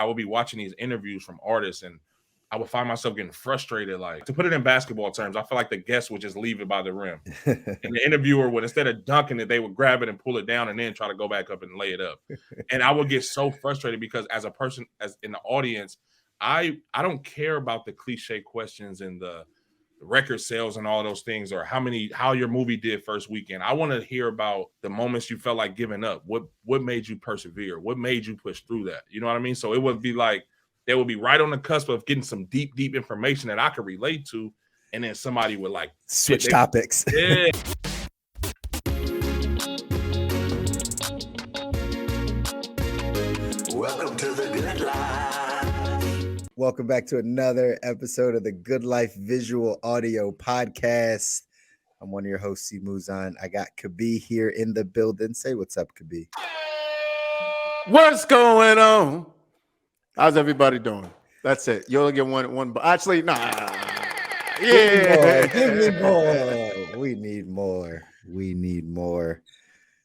I would be watching these interviews from artists, and I would find myself getting frustrated. Like, to put it in basketball terms, I feel like the guest would just leave it by the rim. And the interviewer would, instead of dunking it, they would grab it and pull it down and then try to go back up and lay it up. And I would get so frustrated because as a person, as in the audience, I don't care about the cliche questions and the record sales and all those things, or how your movie did first weekend. I want to hear about the moments you felt like giving up. What made you persevere? What made you push through that? You know what I mean? So it would be like, they would be right on the cusp of getting some deep information that I could relate to, and then somebody would like switch topics. Yeah. Welcome to the Good Life. Welcome back to another episode of the Good Life Visual Audio Podcast. I'm one of your hosts, C. Muzan. I got Kabi here in the building. Say what's up, Kabi. What's going on? How's everybody doing? That's it. You only get one. Actually, nah. Yeah. Give me more. We need more.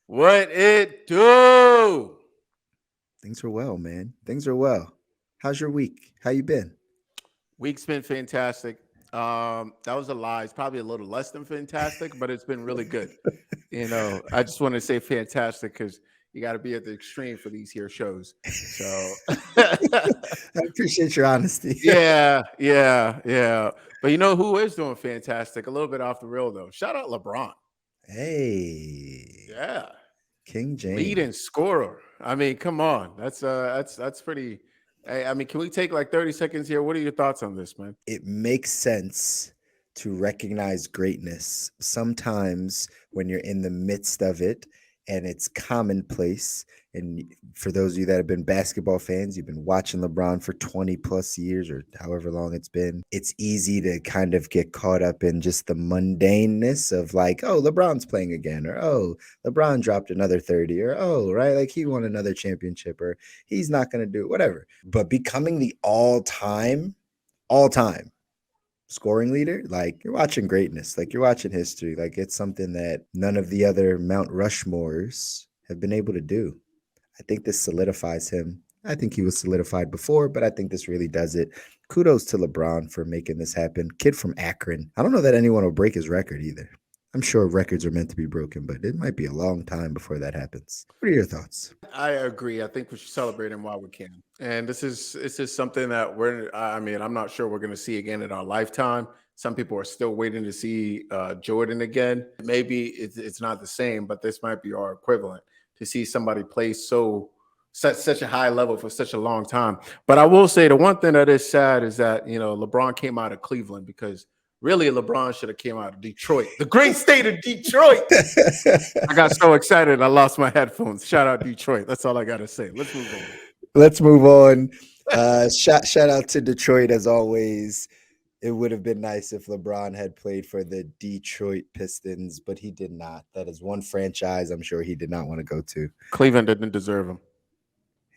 What it do? Things are well, man. Things are well. How's your week? How you been? Week's been fantastic. That was a lie. It's probably a little less than fantastic, but it's been really good. I just want to say fantastic because you got to be at the extreme for these here shows. So I appreciate your honesty. Yeah. But you know who is doing fantastic? A little bit off the rail though. Shout out LeBron. Hey. Yeah. King James. Leading scorer. I mean, come on. That's pretty. I mean, can we take like 30 seconds here? What are your thoughts on this, man? It makes sense to recognize greatness sometimes when you're in the midst of it and it's commonplace. And for those of you that have been basketball fans, you've been watching LeBron for 20 plus years or however long it's been. It's easy to kind of get caught up in just the mundaneness of like, oh, LeBron's playing again, or oh, LeBron dropped another 30, or oh, right, like he won another championship, or he's not going to do whatever. But becoming the all-time scoring leader, like you're watching greatness, like you're watching history. Like it's something that none of the other Mount Rushmores have been able to do. I think this solidifies him. I think he was solidified before, but I think this really does it. Kudos to LeBron for making this happen. Kid from Akron. I don't know that anyone will break his record either. I'm sure records are meant to be broken, but it might be a long time before that happens. What are your thoughts? I agree. I think we should celebrate him while we can. And this is something that I'm not sure we're going to see again in our lifetime. Some people are still waiting to see Jordan again. Maybe it's not the same, but this might be our equivalent to see somebody play such a high level for such a long time. But I will say the one thing that is sad is that, LeBron came out of Cleveland because really LeBron should have came out of Detroit, the great state of Detroit. I got so excited I lost my headphones. Shout out Detroit. That's all I got to say. Let's move on. Shout out to Detroit as always. It would have been nice if LeBron had played for the Detroit Pistons, but he did not. That is one franchise I'm sure he did not want to go to. Cleveland didn't deserve him.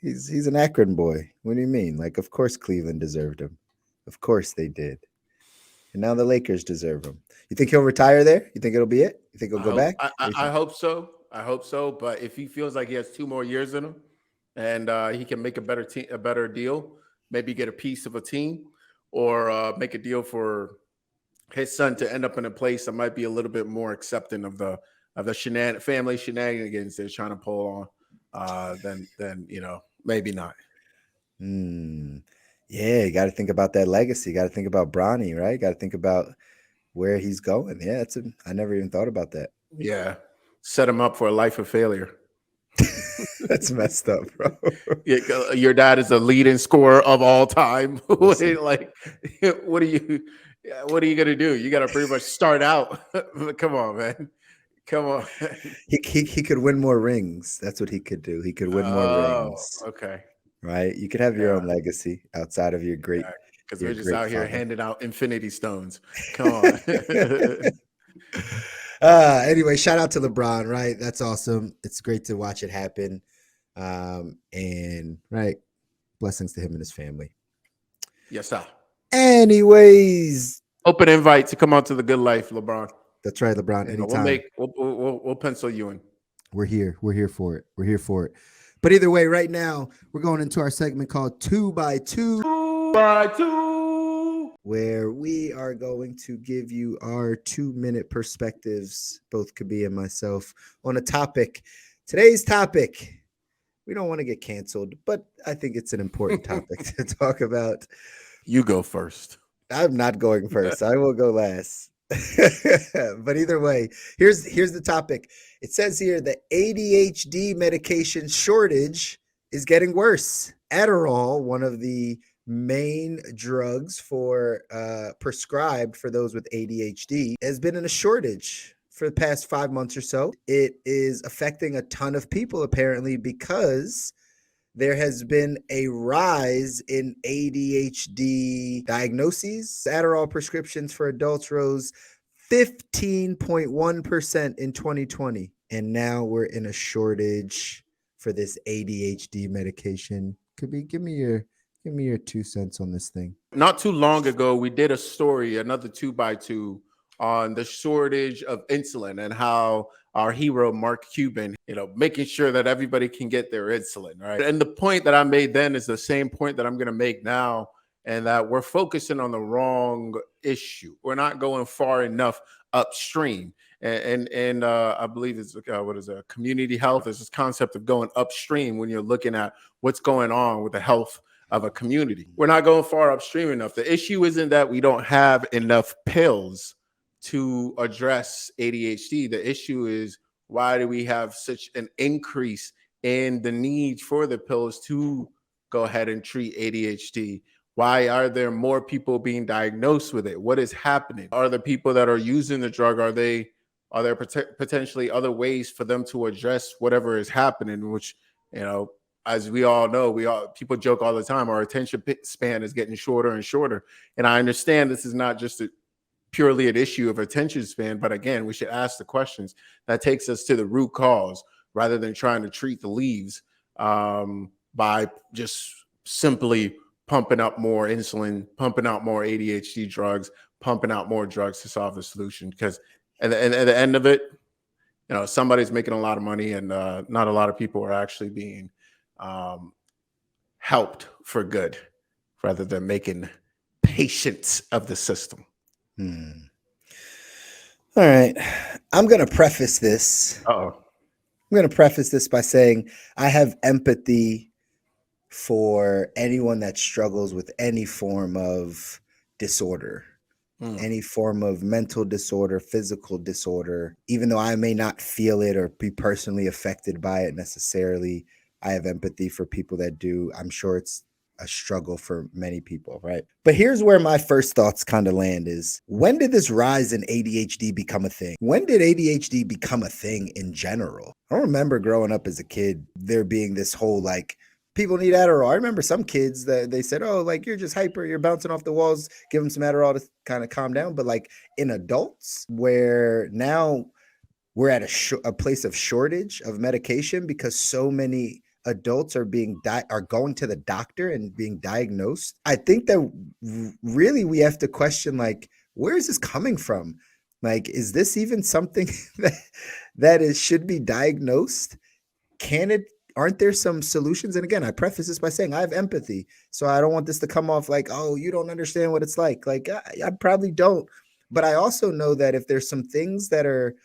He's an Akron boy. What do you mean? Like, of course Cleveland deserved him. Of course they did. And now the Lakers deserve him. You think he'll retire there? You think it'll be it? You think he'll go back? I hope so. But if he feels like he has 2 more years in him and he can make a better deal, maybe get a piece of a team, or make a deal for his son to end up in a place that might be a little bit more accepting of the family shenanigans they're trying to pull on, then maybe not. Yeah, you got to think about that legacy. You got to think about Bronny, right? You got to think about where he's going. Yeah, I never even thought about that. Yeah, set him up for a life of failure. That's messed up, bro. Your dad is the leading scorer of all time. What are you gonna do? You got to pretty much start out. Come on, man. Come on. He could win more rings. That's what he could do. He could win more rings. Okay. Right. You could have your own legacy outside of your great. Because we're just out here handing out infinity stones. Come on. Anyway, shout out to LeBron, right? That's awesome. It's great to watch it happen. And right, blessings to him and his family. Yes, sir. Anyways, open invite to come on to the Good Life, LeBron. That's right, LeBron. Anytime. We'll pencil you in. We're here for it. But either way, right now, we're going into our segment called 2 by 2. 2 by 2. Where we are going to give you our 2-minute perspectives, both Kabi and myself, on a topic. Today's topic, we don't want to get canceled, but I think it's an important topic to talk about. You go first. I'm not going first. I will go last. But either way, here's the topic. It says here the ADHD medication shortage is getting worse. Adderall, one of the main drugs for prescribed for those with ADHD, has been in a shortage for the past 5 months or so. It is affecting a ton of people apparently because there has been a rise in ADHD diagnoses. Adderall prescriptions for adults rose 15.1% in 2020. And now we're in a shortage for this ADHD medication. Give me your 2 cents on this thing. Not too long ago, we did a story, another 2 by 2, on the shortage of insulin and how our hero, Mark Cuban, making sure that everybody can get their insulin, right? And the point that I made then is the same point that I'm going to make now, and that we're focusing on the wrong issue. We're not going far enough upstream. And I believe it's community health. There's this concept of going upstream when you're looking at what's going on with the health of a community. We're not going far upstream enough. The issue isn't that we don't have enough pills to address ADHD. The issue is, why do we have such an increase in the need for the pills to go ahead and treat ADHD? Why are there more people being diagnosed with it? What is happening? Are the people that are using the drug, are there potentially other ways for them to address whatever is happening? Which, as we all know, people joke all the time, our attention span is getting shorter and shorter. And I understand this is not just purely an issue of attention span, but again, we should ask the questions. That takes us to the root cause rather than trying to treat the leaves by just simply pumping up more insulin, pumping out more ADHD drugs, pumping out more drugs to solve the solution. Because at the end of it, somebody's making a lot of money, and not a lot of people are actually being helped for good, rather than making patients of the system. All right. I'm going to preface this. I'm going to preface this by saying I have empathy for anyone that struggles with any form of disorder, any form of mental disorder, physical disorder. Even though I may not feel it or be personally affected by it necessarily, I have empathy for people that do. I'm sure it's a struggle for many people, right? But here's where my first thoughts kind of land is, when did this rise in ADHD become a thing? When did ADHD become a thing in general? I don't remember growing up as a kid, there being this whole people need Adderall. I remember some kids that they said, oh, you're just hyper, you're bouncing off the walls, give them some Adderall to kind of calm down. But in adults, where now we're at a place of shortage of medication because so many adults are going to the doctor and being diagnosed, I think that really we have to question, where is this coming from? Is this even something that should be diagnosed? Aren't there some solutions? And again, I preface this by saying I have empathy, so I don't want this to come off oh, you don't understand what it's like. I probably don't, but I also know that if there's some things that are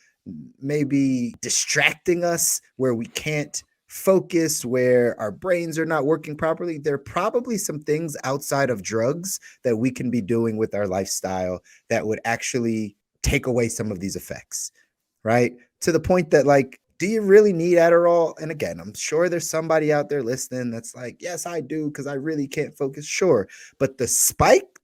maybe distracting us, where we can't focus, where our brains are not working properly, there are probably some things outside of drugs that we can be doing with our lifestyle that would actually take away some of these effects, right? To the point that do you really need Adderall? And again, I'm sure there's somebody out there listening that's yes, I do, because I really can't focus. Sure. But the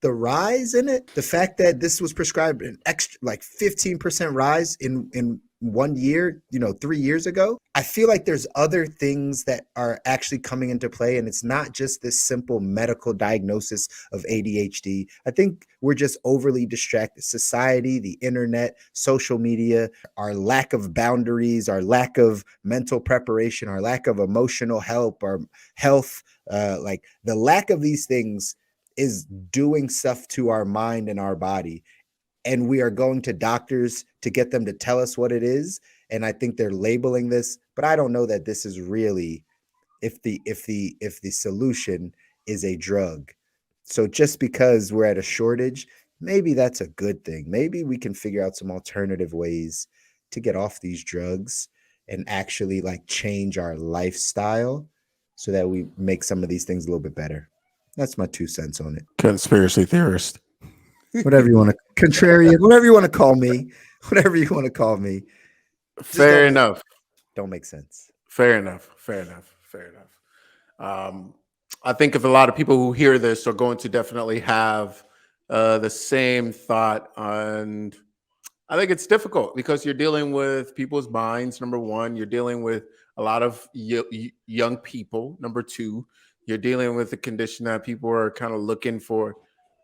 rise in it, the fact that this was prescribed an extra 15% rise in 1 year, 3 years ago, I feel like there's other things that are actually coming into play. And it's not just this simple medical diagnosis of ADHD. I think we're just overly distracted. Society, the internet, social media, our lack of boundaries, our lack of mental preparation, our lack of emotional help, our health, the lack of these things is doing stuff to our mind and our body. And we are going to doctors to get them to tell us what it is. And I think they're labeling this, but I don't know that this is really if the solution is a drug. So just because we're at a shortage, maybe that's a good thing. Maybe we can figure out some alternative ways to get off these drugs and actually like change our lifestyle so that we make some of these things a little bit better. That's my 2 cents on it. Conspiracy theorist. Whatever you want to contrarian, whatever you want to call me, whatever you want to call me. Fair enough. Don't make sense. Fair enough. I think if a lot of people who hear this are going to definitely have the same thought, and I think it's difficult because you're dealing with people's minds. Number one, you're dealing with a lot of young people. Number two, you're dealing with the condition that people are kind of looking for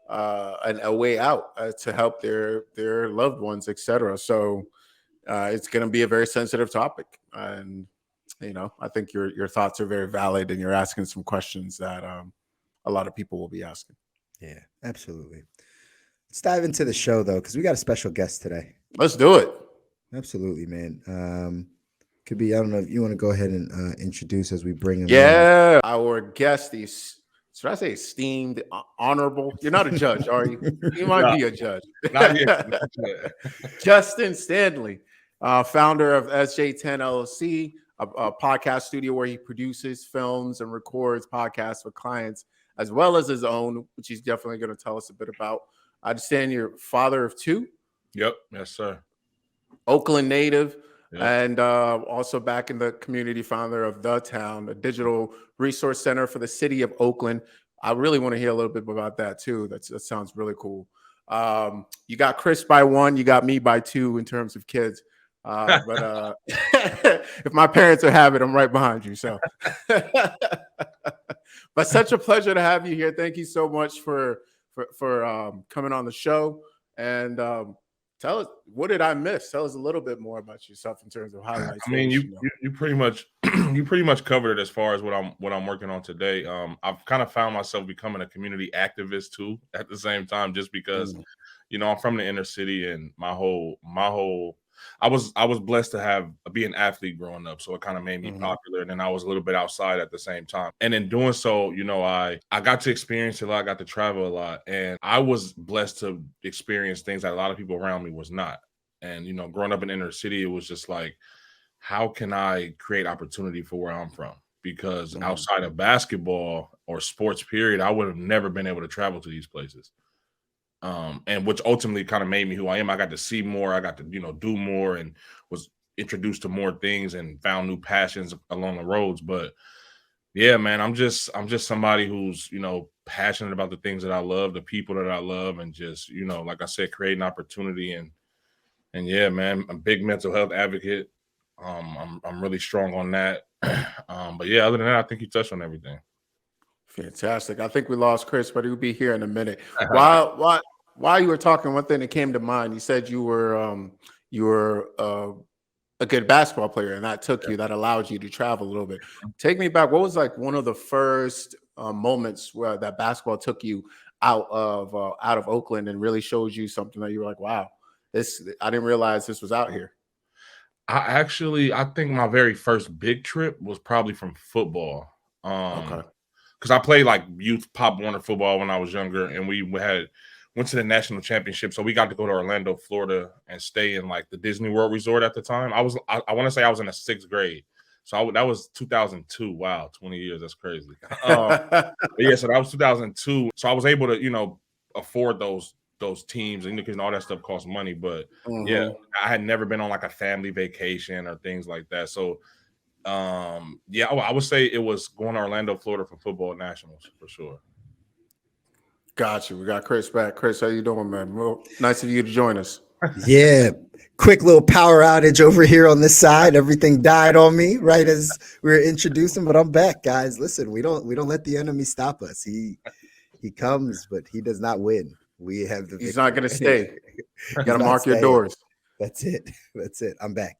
a way out to help their loved ones, etc. So it's going to be a very sensitive topic, and I think your thoughts are very valid, and you're asking some questions that a lot of people will be asking. Yeah, absolutely. Let's dive into the show though, because we got a special guest today. Let's do it. Absolutely, man. Could be, I don't know if you want to go ahead and introduce as we bring him. Yeah, our guest is, should I say esteemed, honorable? You're not a judge, are you? You might be a judge. Not yet. Justin Standley, founder of SJ10 LLC, a podcast studio where he produces films and records podcasts for clients, as well as his own, which he's definitely going to tell us a bit about. I understand you're father of 2. Yep. Yes, sir. Oakland native. Yep. And also back in the community, founder of The Town, a digital resource center for the city of Oakland. I really want to hear a little bit about that too. That sounds really cool. You got Chris by 1, you got me by 2 in terms of kids. But if my parents are having, I'm right behind you. So, but such a pleasure to have you here. Thank you so much for coming on the show. And tell us, what did I miss? Tell us a little bit more about yourself in terms of highlights. I mean, you pretty much you pretty much covered it as far as what I'm working on today. I've kind of found myself becoming a community activist too at the same time, just because I'm from the inner city, and my whole I was blessed to be an athlete growing up, so it kind of made me popular. And then I was a little bit outside at the same time, and in doing so, I got to experience a lot, I got to travel a lot, and I was blessed to experience things that a lot of people around me was not. And growing up in the inner city, it was just like, how can I create opportunity for where I'm from? Because outside of basketball or sports period, I would have never been able to travel to these places. And which ultimately kind of made me who I am. I got to see more, I got to, do more, and was introduced to more things and found new passions along the roads. But yeah, man, I'm just somebody who's, passionate about the things that I love, the people that I love, and just, like I said, creating opportunity. And yeah, man, I'm a big mental health advocate. I'm really strong on that. But yeah, other than that, I think you touched on everything. Fantastic. I think we lost Chris, but he'll be here in a minute. While you were talking, one thing that came to mind, you said you were a good basketball player, and that that allowed you to travel a little bit. Take me back. What was like one of the first moments where that basketball took you out of Oakland and really showed you something that you were like, wow, I didn't realize this was out here? I think my very first big trip was probably from football. Okay. Because I played like youth Pop Warner football when I was younger, and we went to the national championship. So we got to go to Orlando, Florida, and stay in like the Disney World Resort at the time. I want to say I was in the 6th grade. So that was 2002. Wow, 20 years. That's crazy. But yeah, so that was 2002. So I was able to, afford those teams, and because all that stuff costs money. But yeah, I had never been on like a family vacation or things like that. So yeah, I would say it was going to Orlando, Florida for football nationals for sure. Got you. We got Chris back. Chris, how you doing, man? Well, nice of you to join us. Yeah, quick little power outage over here on this side. Everything died on me right as we were introducing, but I'm back, guys. Listen, we don't let the enemy stop us. He comes, but he does not win. We have the. He's not going to stay. You got to mark your doors. That's it. I'm back.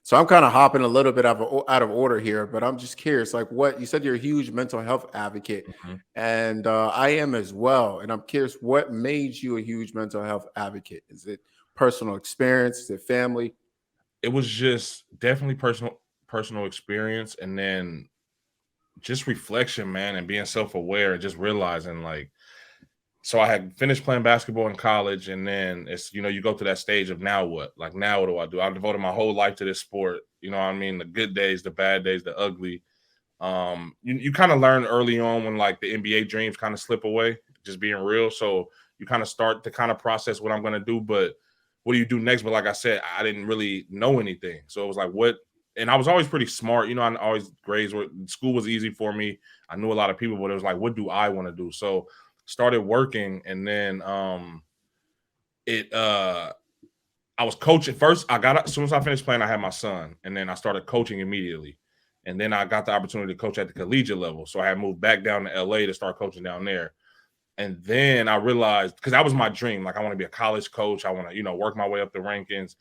So I'm kind of hopping a little bit out of order here, but I'm just curious, like what you said, you're a huge mental health advocate, and I am as well. And I'm curious, what made you a huge mental health advocate? Is it personal experience? Is it family? It was just definitely personal experience, and then just reflection, man, and being self-aware and just realizing like, so I had finished playing basketball in college, and then it's, you go to that stage of now what? Like, now what do I do? I devoted my whole life to this sport. You know what I mean? The good days, the bad days, the ugly. You kind of learn early on when like the NBA dreams kind of slip away, just being real. So you kind of start to kind of process what I'm going to do, but what do you do next? But like I said, I didn't really know anything. So it was like, what? And I was always pretty smart. I always grades were, school was easy for me. I knew a lot of people, but it was like, what do I want to do? So started working, and then it I was coaching first. I got, as soon as I finished playing, I had my son, and then I started coaching immediately. And then I got the opportunity to coach at the collegiate level. So I had moved back down to LA to start coaching down there. And then I realized, because that was my dream, like I want to be a college coach. I want to, work my way up the rankings.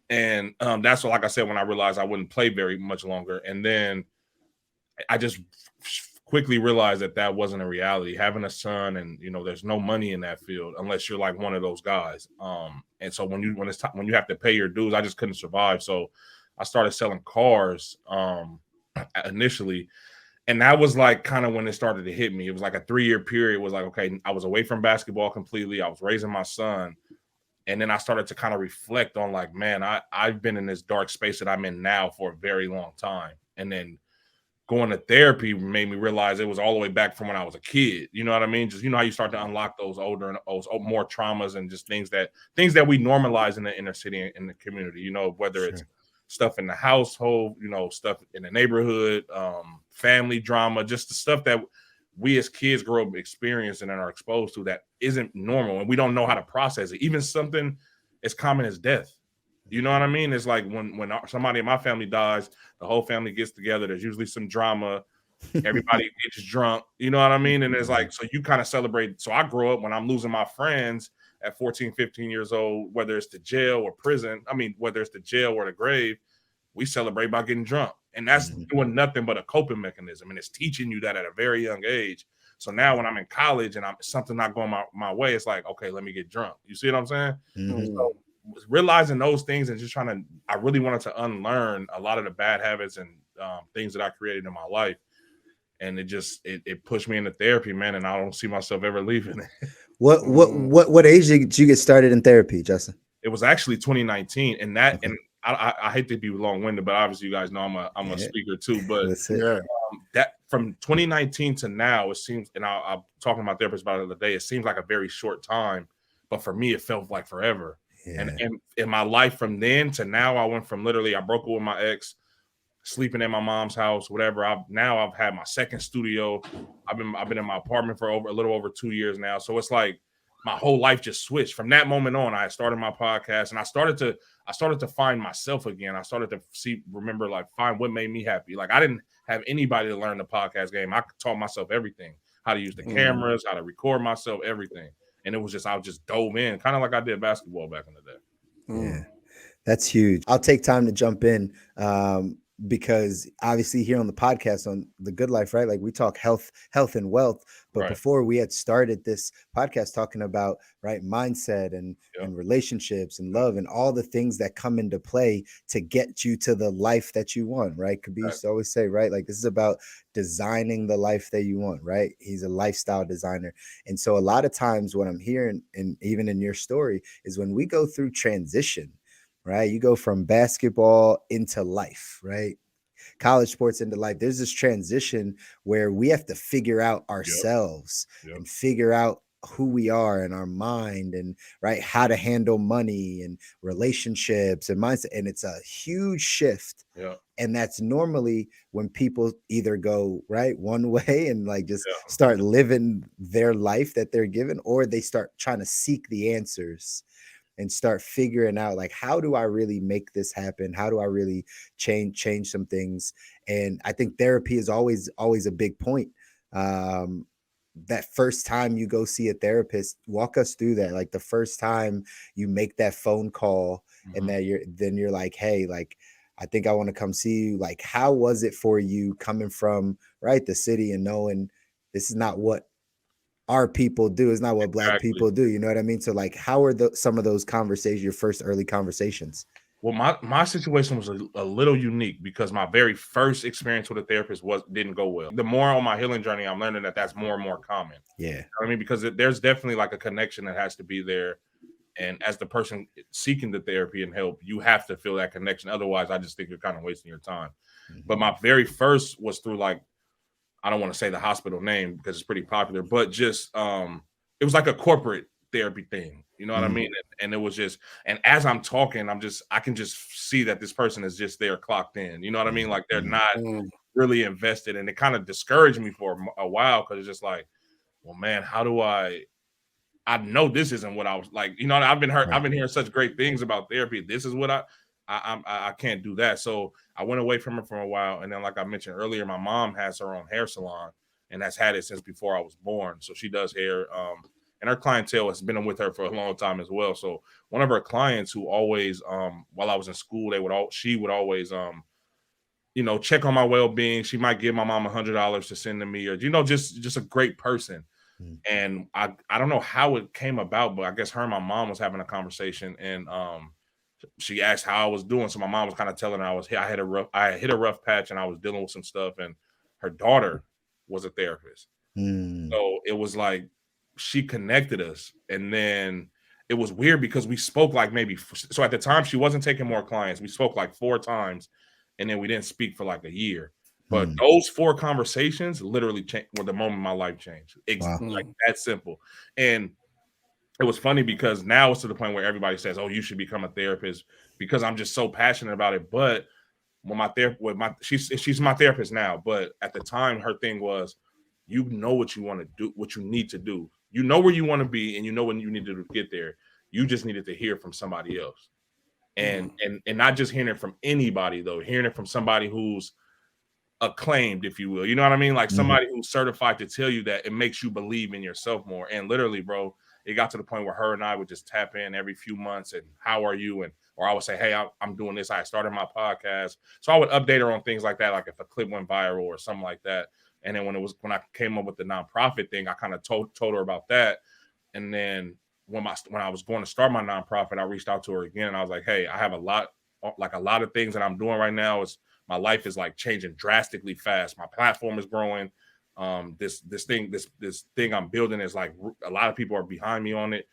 And that's what, like I said, when I realized I wouldn't play very much longer. And then I just quickly realized that that wasn't a reality. Having a son, and there's no money in that field unless you're like one of those guys. And so when it's time, when you have to pay your dues, I just couldn't survive. So I started selling cars initially, and that was like kind of when it started to hit me. It was like a 3-year period. It was like, okay, I was away from basketball completely. I was raising my son. And then I started to kind of reflect on like, man, I've been in this dark space that I'm in now for a very long time. And then going to therapy made me realize it was all the way back from when I was a kid. You know what I mean? Just, how you start to unlock those older and those more traumas and just things that we normalize in the inner city and in the community, whether it's stuff in the household, stuff in the neighborhood, family drama, just the stuff that we as kids grow up experiencing and are exposed to that isn't normal, and we don't know how to process it. Even something as common as death. You know what I mean? It's like when somebody in my family dies, the whole family gets together. There's usually some drama. Everybody gets drunk. You know what I mean? And it's like, so you kind of celebrate. So I grow up when I'm losing my friends at 14, 15 years old, whether it's to jail or prison. I mean, whether it's to jail or the grave, we celebrate by getting drunk. And that's doing nothing but a coping mechanism. And it's teaching you that at a very young age. So now when I'm in college and something not going my way, it's like, okay, let me get drunk. You see what I'm saying? So realizing those things and just I really wanted to unlearn a lot of the bad habits and things that I created in my life. And it pushed me into therapy, man. And I don't see myself ever leaving it. What age did you get started in therapy, Justin? It was actually 2019, and that, and I hate to be long-winded, but obviously you guys know I'm a speaker too. But that from 2019 to now, it seems, and I'm talking to my therapist about it the other day, it seems like a very short time, but for me, it felt like forever. Yeah. And in my life from then to now, I went from literally, I broke up with my ex, sleeping at my mom's house, whatever. I've had my second studio. I've been in my apartment for a little over 2 years now. So it's like my whole life just switched. From that moment on, I started my podcast, and I started to find myself again. I started to find what made me happy. Like, I didn't have anybody to learn the podcast game. I taught myself everything, how to use the cameras, how to record myself, everything. And it was just, I just dove in, kind of like I did basketball back in the day. Yeah, that's huge. I'll take time to jump in because obviously here on the podcast on The Good Life, right? Like, we talk health and wealth. But before we had started this podcast talking about, right, mindset and relationships and love and all the things that come into play to get you to the life that you want, right? Kabir used to always say, right, like, this is about designing the life that you want, right? He's a lifestyle designer. And so a lot of times what I'm hearing, and even in your story, is when we go through transition, right? You go from basketball into life, right? College sports into life. There's this transition where we have to figure out ourselves and figure out who we are and our mind, and right, how to handle money and relationships and mindset. And it's a huge shift. And that's normally when people either go right one way and like just start living their life that they're given, or they start trying to seek the answers and start figuring out, like, how do I really make this happen? How do I really change some things? And I think therapy is always a big point. That first time you go see a therapist, walk us through that. Like, the first time you make that phone call and that you're like, hey, like, I think I want to come see you. Like, how was it for you coming from the city and knowing this is not what our people do, is not what Black people do, you know what I mean? So like, how are some of those conversations, your first early conversations? Well, my situation was a little unique because my very first experience with a therapist didn't go well. The more on my healing journey, I'm learning that that's more and more common. Yeah. You know what I mean, because there's definitely like a connection that has to be there. And as the person seeking the therapy and help, you have to feel that connection. Otherwise, I just think you're kind of wasting your time. But my very first was through like, I don't want to say the hospital name because it's pretty popular, but just it was like a corporate therapy thing. You know what I mean? And it was just, and as I'm talking, I can just see that this person is just there clocked in. You know what I mean? Like they're not really invested, and it kind of discouraged me for a while because it's just like, well, man, how do I know this isn't what I was like. You know, I've been hearing such great things about therapy. This is what I can't do that. So I went away from it for a while, and then, like I mentioned earlier, my mom has her own hair salon and has had it since before I was born. So she does hair, and her clientele has been with her for a long time as well. So one of her clients who always, while I was in school, she would always, you know, check on my well-being. She might give my mom $100 to send to me, or you know, just a great person. And I don't know how it came about, but I guess her and my mom was having a conversation, and she asked how I was doing. So my mom was kind of telling her I hit a rough patch, and I was dealing with some stuff. And her daughter was a therapist, so it was like she connected us. And then it was weird because we spoke like so at the time she wasn't taking more clients. We spoke like 4 times, and then we didn't speak for like a year. But those 4 conversations literally were the moment my life changed. Like that simple. And it was funny because now it's to the point where everybody says, "Oh, you should become a therapist," because I'm just so passionate about it. But when she's my therapist now, but at the time her thing was, you know what you want to do, what you need to do. You know where you want to be, and you know when you need to get there. You just needed to hear from somebody else. And not just hearing it from anybody though, hearing it from somebody who's acclaimed, if you will. You know what I mean? Like somebody who's certified to tell you that it makes you believe in yourself more. And literally, bro, it got to the point where her and I would just tap in every few months and how are you? Or I would say, hey, I'm doing this. I started my podcast. So I would update her on things like that, like if a clip went viral or something like that. And then when I came up with the nonprofit thing, I kind of told her about that. And then when I was going to start my nonprofit, I reached out to her again and I was like, hey, I have a lot of things that I'm doing right now. My life is like changing drastically fast. My platform is growing. This thing I'm building is like a lot of people are behind me on it.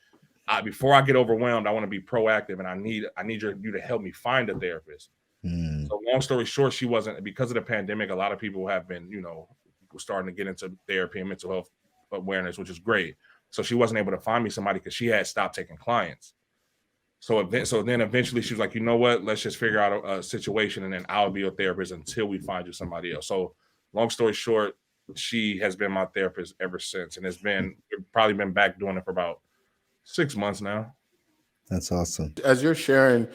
Before I get overwhelmed, I want to be proactive, and I need you to help me find a therapist. So long story short, she wasn't, because of the pandemic. A lot of people have been, you know, starting to get into therapy and mental health awareness, which is great. So she wasn't able to find me somebody because she had stopped taking clients. So then eventually she was like, you know what, let's just figure out a situation, and then I'll be your therapist until we find you somebody else. So long story short, she has been my therapist ever since. And we've probably been back doing it for about 6 months now. That's awesome. As you're sharing,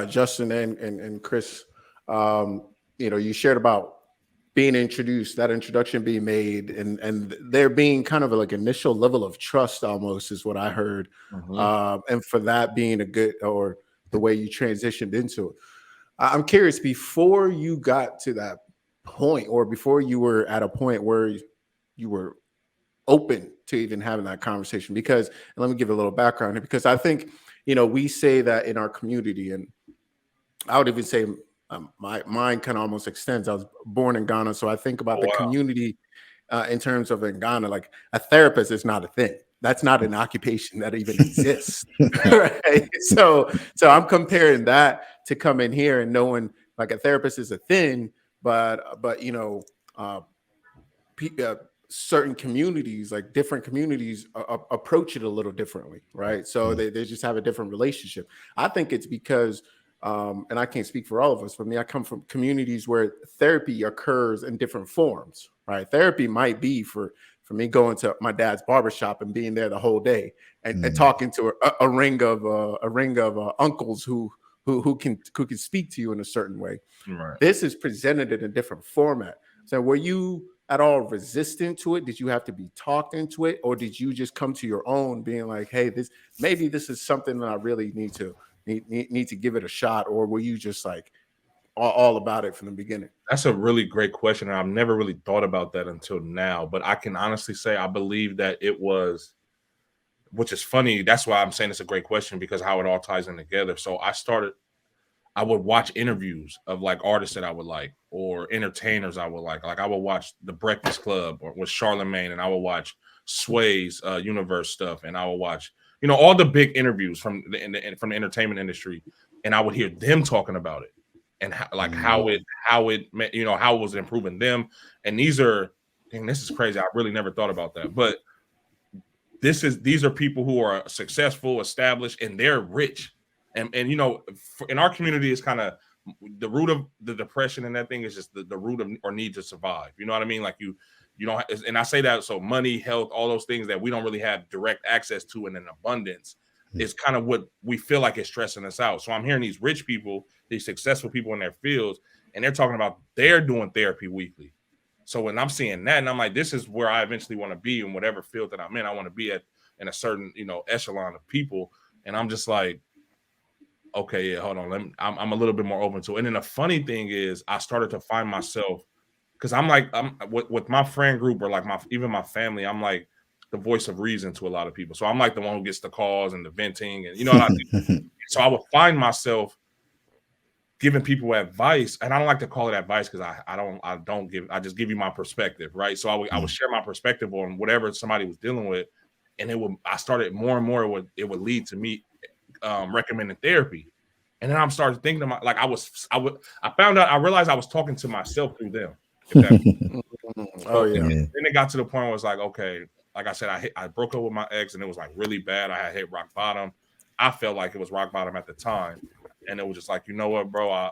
Justin and Chris, you know, you shared about being introduced, that introduction being made, and there being kind of like initial level of trust almost is what I heard. And for that being or the way you transitioned into it. I'm curious, before you got to that point, or before you were at a point where you were open to even having that conversation, because, and let me give a little background here, because I think, you know, we say that in our community, and I would even say mine kind of almost extends. I was born in Ghana, so I think about the community in terms of in Ghana, like a therapist is not a thing. That's not an occupation that even exists. Right? So I'm comparing that to coming here and knowing like a therapist is a thing, but you know, certain communities, like different communities, approach it a little differently, right? So they just have a different relationship. I think it's because, and I can't speak for all of us. For me, I come from communities where therapy occurs in different forms, right? Therapy might be for me going to my dad's barbershop and being there the whole day and talking to a ring of uncles who can speak to you in a certain way. Right. This is presented in a different format. So were you at all resistant to it? Did you have to be talked into it, or did you just come to your own, being like, "Hey, this is something that I really need to give it a shot," or were you just like all about it from the beginning? That's a really great question, and I've never really thought about that until now. But I can honestly say I believe that it was, which is funny. That's why I'm saying it's a great question, because how it all ties in together. So I I would watch interviews of like artists that I would like or entertainers I would like. Like I would watch The Breakfast Club or with Charlemagne, and I would watch Sway's Universe stuff, and I would watch, all the big interviews from the entertainment industry, and I would hear them talking about it and how it how it was improving them. And these are, this is crazy. I really never thought about that, but these are people who are successful, established, and they're rich. And in our community, it's kind of the root of the depression, and that thing is just the root of or need to survive. You know what I mean? Like you don't, and I say that, so money, health, all those things that we don't really have direct access to in an abundance is kind of what we feel like is stressing us out. So I'm hearing these rich people, these successful people in their fields, and they're talking about they're doing therapy weekly. So when I'm seeing that, and I'm like, this is where I eventually want to be in whatever field that I'm in. I want to be in a certain echelon of people, and I'm just like, okay, yeah, hold on. I'm a little bit more open to it. And then the funny thing is, I started to find myself, because I'm with my friend group or like even my family, I'm like the voice of reason to a lot of people. So I'm like the one who gets the calls and the venting, and what I mean? So I would find myself giving people advice, and I don't like to call it advice because I just give you my perspective, right? So I would share my perspective on whatever somebody was dealing with, and I started more and more, it would lead to me recommending therapy. And then I started thinking about, like, I found out, I realized I was talking to myself through them. Oh yeah. Then it got to the point where it's like, okay, like I said, I broke up with my ex, and it was like really bad. I had hit rock bottom. I felt like it was rock bottom at the time, and it was just like, you know what, bro, I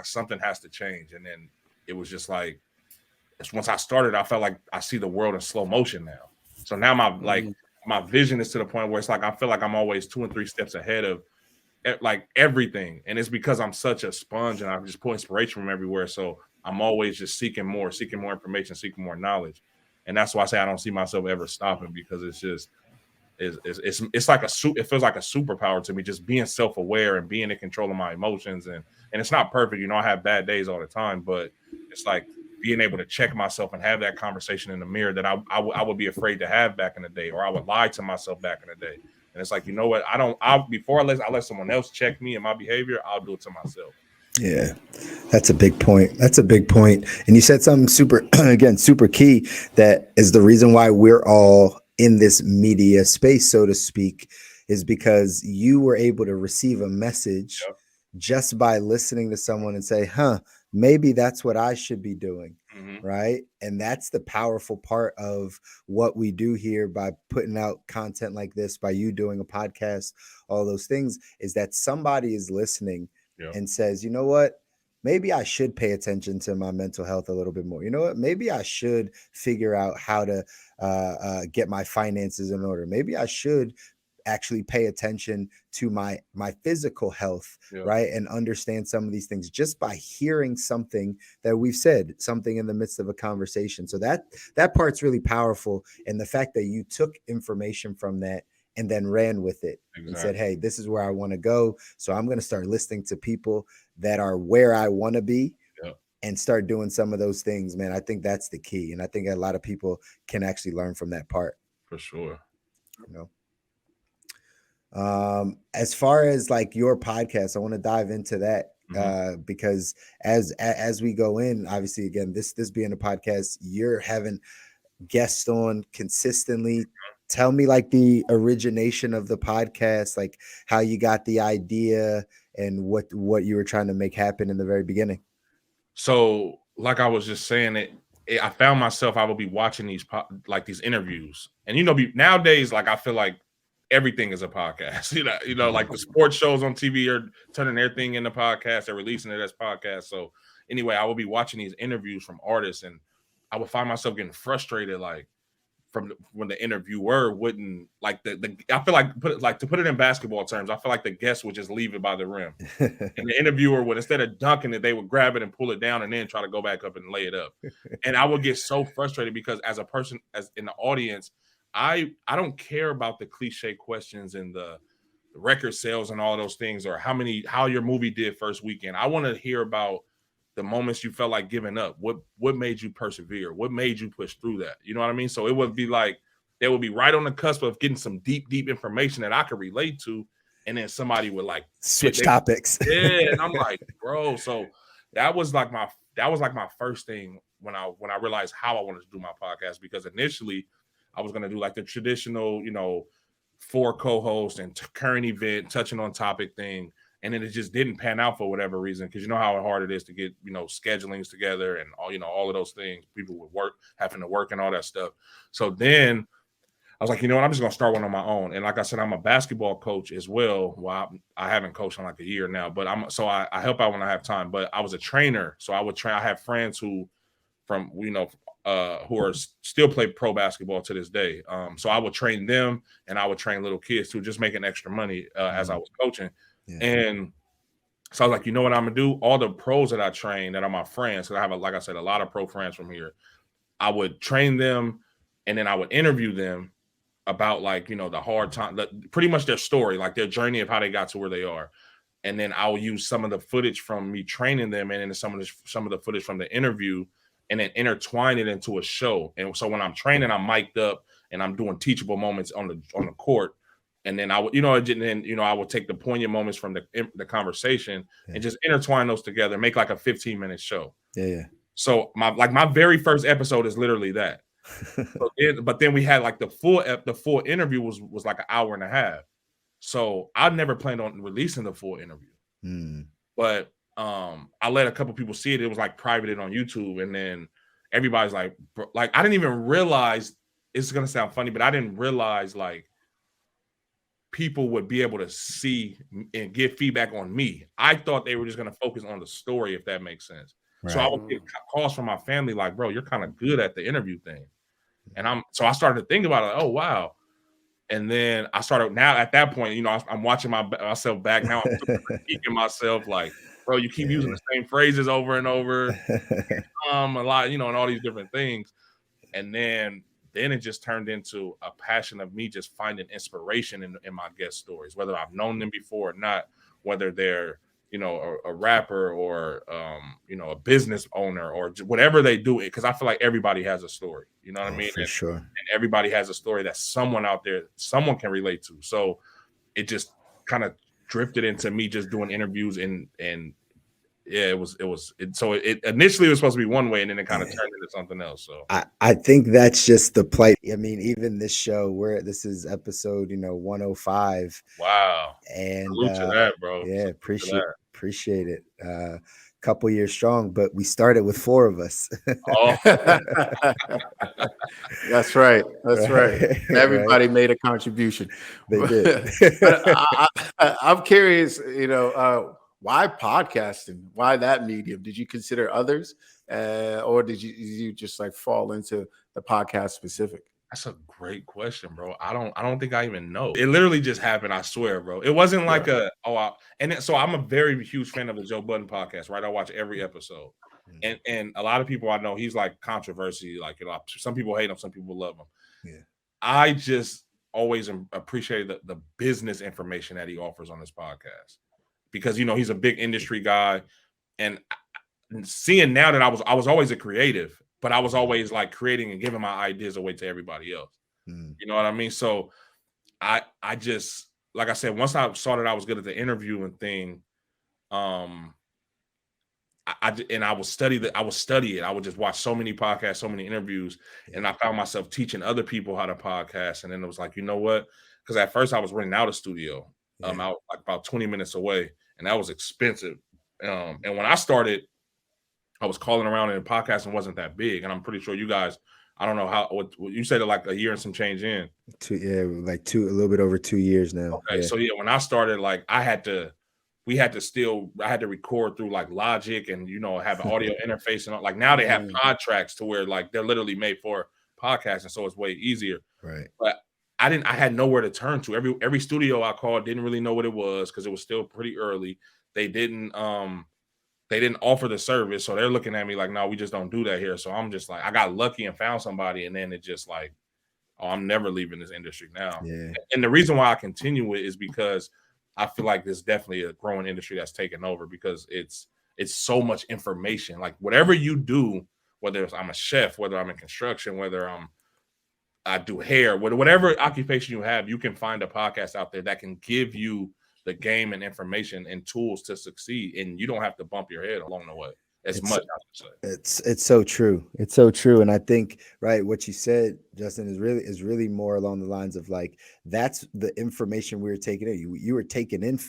something has to change. And then it was just like, once I started, I felt like I see the world in slow motion now. So now my vision is to the point where it's like I feel like I'm always 2 and 3 steps ahead of like everything, and it's because I'm such a sponge and I just pull inspiration from everywhere. So I'm always just seeking more information, seeking more knowledge, and that's why I say I don't see myself ever stopping, because it's just it's like it feels like a superpower to me, just being self-aware and being in control of my emotions, and it's not perfect. I have bad days all the time, but it's like being able to check myself and have that conversation in the mirror that I would be afraid to have back in the day, or I would lie to myself back in the day. And it's like, you know what? Before I let someone else check me and my behavior, I'll do it to myself. Yeah, that's a big point. And you said something super, again, super key, that is the reason why we're all in this media space, so to speak, is because you were able to receive a message just by listening to someone and say, maybe that's what I should be doing. Right. And that's the powerful part of what we do here by putting out content like this, by you doing a podcast, all those things, is that somebody is listening and says, you know what, maybe I should pay attention to my mental health a little bit more. You know what, maybe I should figure out how to get my finances in order. Maybe I should actually pay attention to my physical health, right? And understand some of these things just by hearing something that we've said, something in the midst of a conversation. So that part's really powerful. And the fact that you took information from that and then ran with it and said, hey, this is where I want to go. So I'm going to start listening to people that are where I want to be and start doing some of those things, man. I think that's the key. And I think a lot of people can actually learn from that part. For sure. As far as like your podcast, I want to dive into that because as we go in, obviously, again, this being a podcast, you're having guests on consistently. Tell me like the origination of the podcast, like how you got the idea and what you were trying to make happen in the very beginning. So like I was just saying, I found myself, I would be watching these interviews, and nowadays, like I feel like everything is a podcast. Like the sports shows on TV are turning everything into podcasts. They're releasing it as podcasts. So anyway, I would be watching these interviews from artists, and I would find myself getting frustrated, like when the interviewer wouldn't like I feel like to put it in basketball terms, I feel like the guest would just leave it by the rim, and the interviewer would, instead of dunking it, they would grab it and pull it down and then try to go back up and lay it up. And I would get so frustrated because as a person, as in the audience, I don't care about the cliche questions and the record sales and all those things, or how your movie did first weekend. I want to hear about the moments you felt like giving up. What made you persevere? What made you push through that? You know what I mean? So it would be like they would be right on the cusp of getting some deep information that I could relate to, and then somebody would like switch topics. Yeah, and I'm like, bro. So that was like my first thing when I realized how I wanted to do my podcast, because initially I was gonna do like the traditional, 4 co-hosts and current event touching on topic thing. And then it just didn't pan out for whatever reason, because you know how hard it is to get, schedulings together and all of those things, people with work, having to work and all that stuff. So then I was like, you know what, I'm just gonna start one on my own. And like I said, I'm a basketball coach as well. Well, I haven't coached in like a year now, but I help out when I have time. But I was a trainer, so I would train. I have friends who are still play pro basketball to this day. So I would train them, and I would train little kids too, just making extra money as I was coaching. Yeah. And so I was like, you know what I'm gonna do? All the pros that I train that are my friends, because I have, like I said, a lot of pro friends from here. I would train them, and then I would interview them about the hard time, pretty much their story, like their journey of how they got to where they are. And then I'll use some of the footage from me training them, and then some of the footage from the interview, and then intertwine it into a show. And so when I'm training, I'm mic'd up and I'm doing teachable moments on the court. And then I would, I would take the poignant moments from the conversation and just intertwine those together, make like a 15-minute show. Yeah. So my very first episode is literally that. But then we had like the full interview was like an hour and a half. So I never planned on releasing the full interview. But I let a couple people see it. It was like privated on YouTube, and then everybody's like I didn't even realize, it's gonna sound funny, but I didn't realize like people would be able to see and give feedback on me. I thought they were just gonna focus on the story, if that makes sense. Right. So I would get calls from my family like, bro, you're kind of good at the interview thing. And I started to think about it. Oh, wow. And then I started, now at that point, I'm watching myself back now. I'm critiquing myself like, bro, you keep using the same phrases over and over, a lot, and all these different things. And then it just turned into a passion of me just finding inspiration in my guest stories, whether I've known them before or not, whether they're, a rapper or, a business owner or whatever they do, because I feel like everybody has a story, you know what I mean? For sure. And everybody has a story that someone out there, someone can relate to. So it just kind of drifted into me just doing interviews and yeah, it initially was supposed to be one way, and then it kind of turned into something else. So I think that's just the plight. I mean, even this show, this is episode 105. Wow. And salute to that, bro. Yeah, appreciate it. Couple years strong, but we started with 4 of us. Oh. That's right. Everybody made a contribution. They did. I'm curious, why podcasting? Why that medium? Did you consider others, or did you just like fall into the podcast specific? That's a great question, bro. I don't think I even know. It literally just happened. I swear, bro. It wasn't like so I'm a very huge fan of the Joe Budden podcast, right? I watch every episode, and a lot of people I know, he's like controversy. Like some people hate him, some people love him. Yeah, I just always appreciated the business information that he offers on this podcast, because he's a big industry guy, and seeing now that I was always a creative, but I was always like creating and giving my ideas away to everybody else. You know what I mean? So I just, like I said, once I saw that I was good at the interviewing thing, I would study it. I would just watch so many podcasts, so many interviews, and I found myself teaching other people how to podcast. And then it was like, you know what? Because at first I was renting out a studio, out like about 20 minutes away, and that was expensive. And when I started, I was calling around, and podcasting wasn't that big. And I'm pretty sure you guys, I don't know what you said, like a year and some change in. A little bit over 2 years now. Okay. So when I started, like I had to record through like Logic and, have an audio interface. And like now they have pod tracks to where like they're literally made for podcasting. So it's way easier. Right. But I had nowhere to turn to. Every studio I called didn't really know what it was, because it was still pretty early. They didn't offer the service, so they're looking at me like, no, we just don't do that here. So I'm just like, I got lucky and found somebody, and then it just like, oh, I'm never leaving this industry now. Yeah. And the reason why I continue it is because I feel like there's definitely a growing industry that's taken over, because it's so much information. Like whatever you do, whether I'm a chef, whether I'm in construction, whether I do hair, whatever occupation you have, you can find a podcast out there that can give you the game and information and tools to succeed, and you don't have to bump your head along the way as It's much. I would say. it's so true. It's so true. And I think, right, what you said, Justin, is really more along the lines of like that's the information we were taking in. You were taking in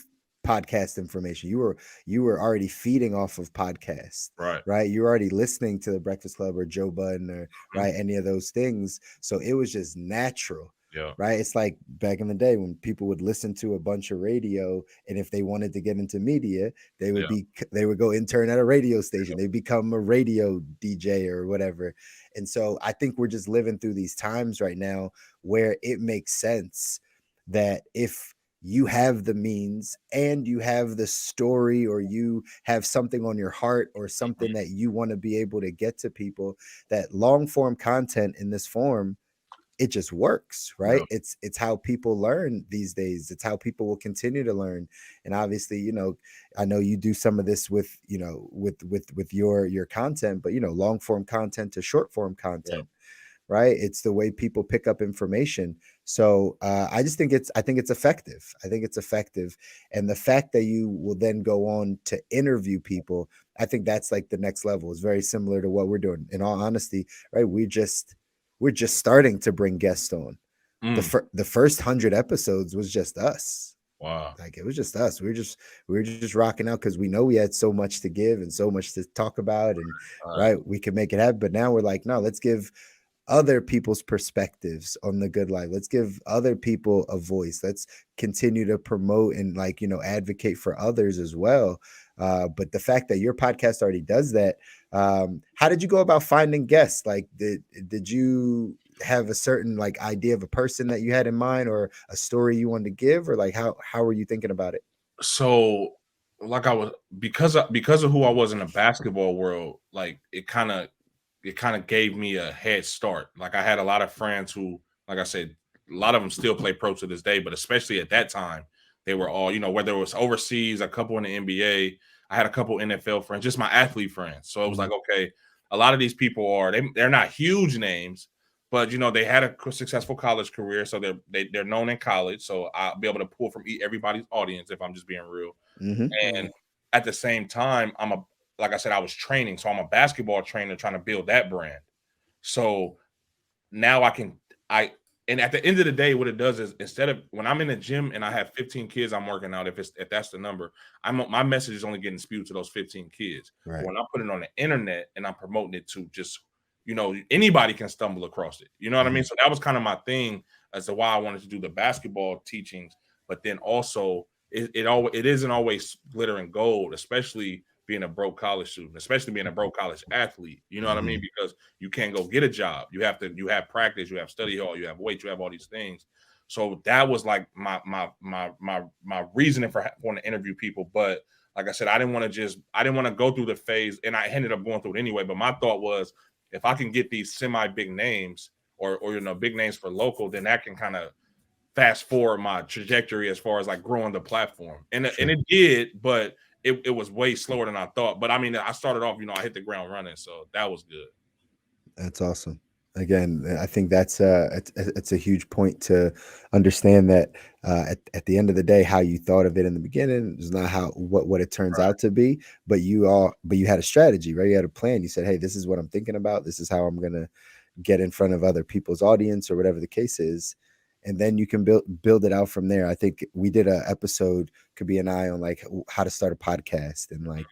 podcast information. You were already feeding off of podcasts, Right. right? You were already listening to the Breakfast Club or Joe Budden or Mhm. right, any of those things. So it was just natural. Yeah. Right. It's like back in the day when people would listen to a bunch of radio, and if they wanted to get into media, they would go intern at a radio station. They become a radio DJ or whatever. And so I think we're just living through these times right now where it makes sense that if you have the means and you have the story, or you have something on your heart or something that you want to be able to get to people, that long form content in this form, it just works, right? Yeah. It's how people learn these days. It's how people will continue to learn. And obviously, I know you do some of this with, with your content, but long form content to short form content, right? It's the way people pick up information. So I think it's effective. I think it's effective. And the fact that you will then go on to interview people, I think that's like the next level. It's very similar to what we're doing. In all honesty, right? We're just starting to bring guests on. The first 100 episodes was just us. Wow. Like it was just us. We were just rocking out because we know we had so much to give and so much to talk about, and right, we could make it happen. But now we're like, no, let's give other people's perspectives on the good life. Let's give other people a voice. Let's continue to promote and advocate for others as well. But the fact that your podcast already does that, how did you go about finding guests? Like, did you have a certain like idea of a person that you had in mind, or a story you wanted to give, or like how were you thinking about it? So, like I was because of who I was in the basketball world, like it kind of gave me a head start. Like I had a lot of friends who, like I said, a lot of them still play pro to this day, but especially at that time, they were all, whether it was overseas, a couple in the NBA, I had a couple NFL friends, just my athlete friends. So it was like, okay, a lot of these people they're not huge names, but they had a successful college career, so they're known in college. So I'll be able to pull from everybody's audience if I'm just being real. And at the same time, like I said, I was training, so I'm a basketball trainer trying to build that brand. So now and at the end of the day, what it does is, instead of when I'm in the gym and I have 15 kids I'm working out, if that's the number, my message is only getting spewed to those 15 kids. Right. But when I put it on the internet and I'm promoting it to just, anybody can stumble across it. You know what I mean? So that was kind of my thing as to why I wanted to do the basketball teachings. But then also, it isn't always glitter and gold, especially being a broke college student, especially being a broke college athlete. You know what I mean? Because you can't go get a job. You have practice, you have study hall, you have weight, you have all these things. So that was like my reasoning for wanting to interview people. But like I said, I didn't want to go through the phase, and I ended up going through it anyway. But my thought was, if I can get these semi big names or big names for local, then that can kind of fast forward my trajectory as far as like growing the platform. And it did, but it was way slower than I thought. But I mean, I started off, I hit the ground running, so that was good. That's awesome. Again, I think that's it's a huge point to understand that at the end of the day, how you thought of it in the beginning is not what it turns out to be. But you had a strategy, right? You had a plan. You said, hey, this is what I'm thinking about. This is how I'm gonna get in front of other people's audience, or whatever the case is. And then you can build it out from there. I think we did an episode, could be an eye on like how to start a podcast, and like,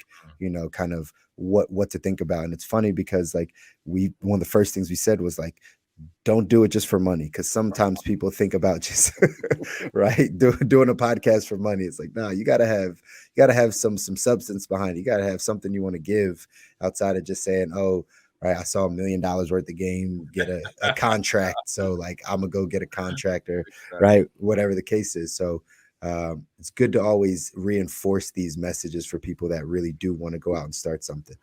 kind of what to think about. And it's funny because like one of the first things we said was like, don't do it just for money. Cause sometimes people think about just right doing a podcast for money. It's like, no, you gotta have some substance behind it. You gotta have something you want to give outside of just saying, oh, right, I saw $1 million worth of game, get a contract. So like, I'm gonna go get a contract, or right, whatever the case is. So it's good to always reinforce these messages for people that really do want to go out and start something.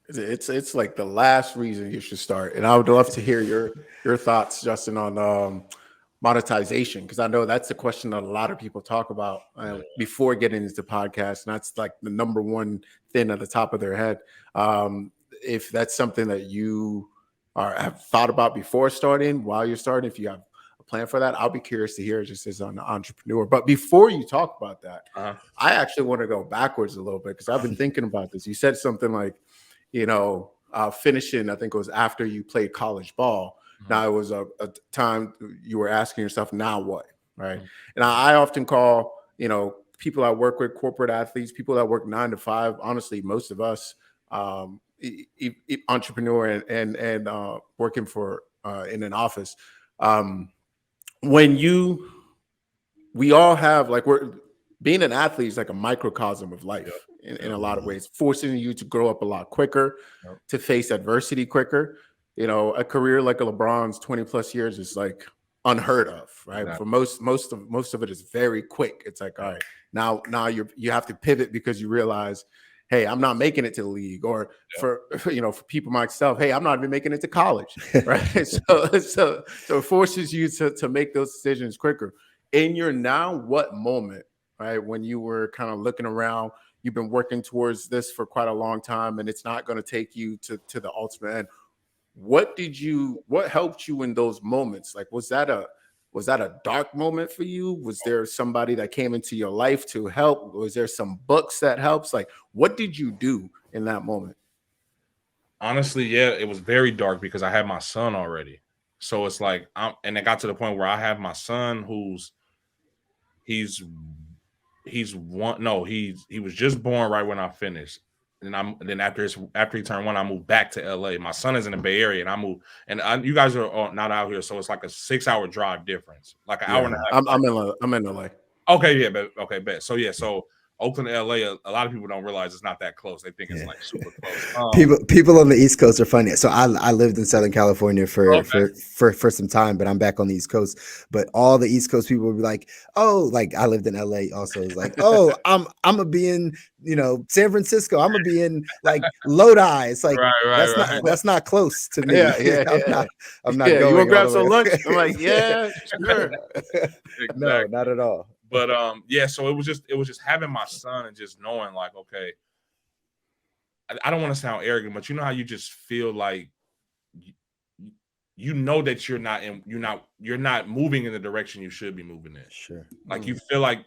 It's like the last reason you should start. And I would love to hear your thoughts, Justin, on monetization, because I know that's the question that a lot of people talk about before getting into podcasts, and that's like the number one thing at the top of their head. If that's something that you have thought about before starting, while you're starting, if you have a plan for that. I'll be curious to hear just as an entrepreneur. But before you talk about that, I actually want to go backwards a little bit because I've been thinking about this. You said something like, finishing, I think it was after you played college ball. Now it was a time you were asking yourself, now what? Right. And I often call, people I work with, corporate athletes, people that work 9 to 5, honestly, most of us, entrepreneur and working for in an office. We all have, like, being an athlete is like a microcosm of life in a lot of ways, forcing you to grow up a lot quicker, to face adversity quicker. A career like a LeBron's 20 plus years is like unheard of, right? For most of it is very quick. It's like, all right, now you have to pivot because you realize, hey, I'm not making it to the league, or for people myself, hey, I'm not even making it to college, right? so it forces you to make those decisions quicker. In your now what moment, right, when you were kind of looking around, you've been working towards this for quite a long time, and it's not going to take you to the ultimate end. What helped you in those moments? Like, was that a dark moment for you? Was there somebody that came into your life to help? Was there some books that helps? Like, what did you do in that moment? Honestly, yeah, it was very dark because I had my son already. So it's like, and it got to the point where I have my son he was just born right when I finished. And then after he turned 1, I moved back to LA. My son is in the Bay Area, and I moved. And you guys are not out here, so it's like a 6-hour drive difference, like an hour and a half. I'm in LA. Okay, yeah, but okay, bet. So yeah, so Oakland to LA, a lot of people don't realize it's not that close. They think it's like super close. People on the East Coast are funny. So I lived in Southern California for some time, but I'm back on the East Coast. But all the East Coast people will be like, oh, like I lived in LA also. It's like, oh, I'm gonna be in San Francisco. I'm gonna be in like Lodi. It's like that's not close to me. I'm not going. You want to grab some lunch? I'm like, yeah, sure. Exactly. No, not at all. But so it was just having my son and just knowing, like, okay, I don't want to sound arrogant, but you know how you just feel like that you're not moving in the direction you should be moving in. Sure. Like you feel like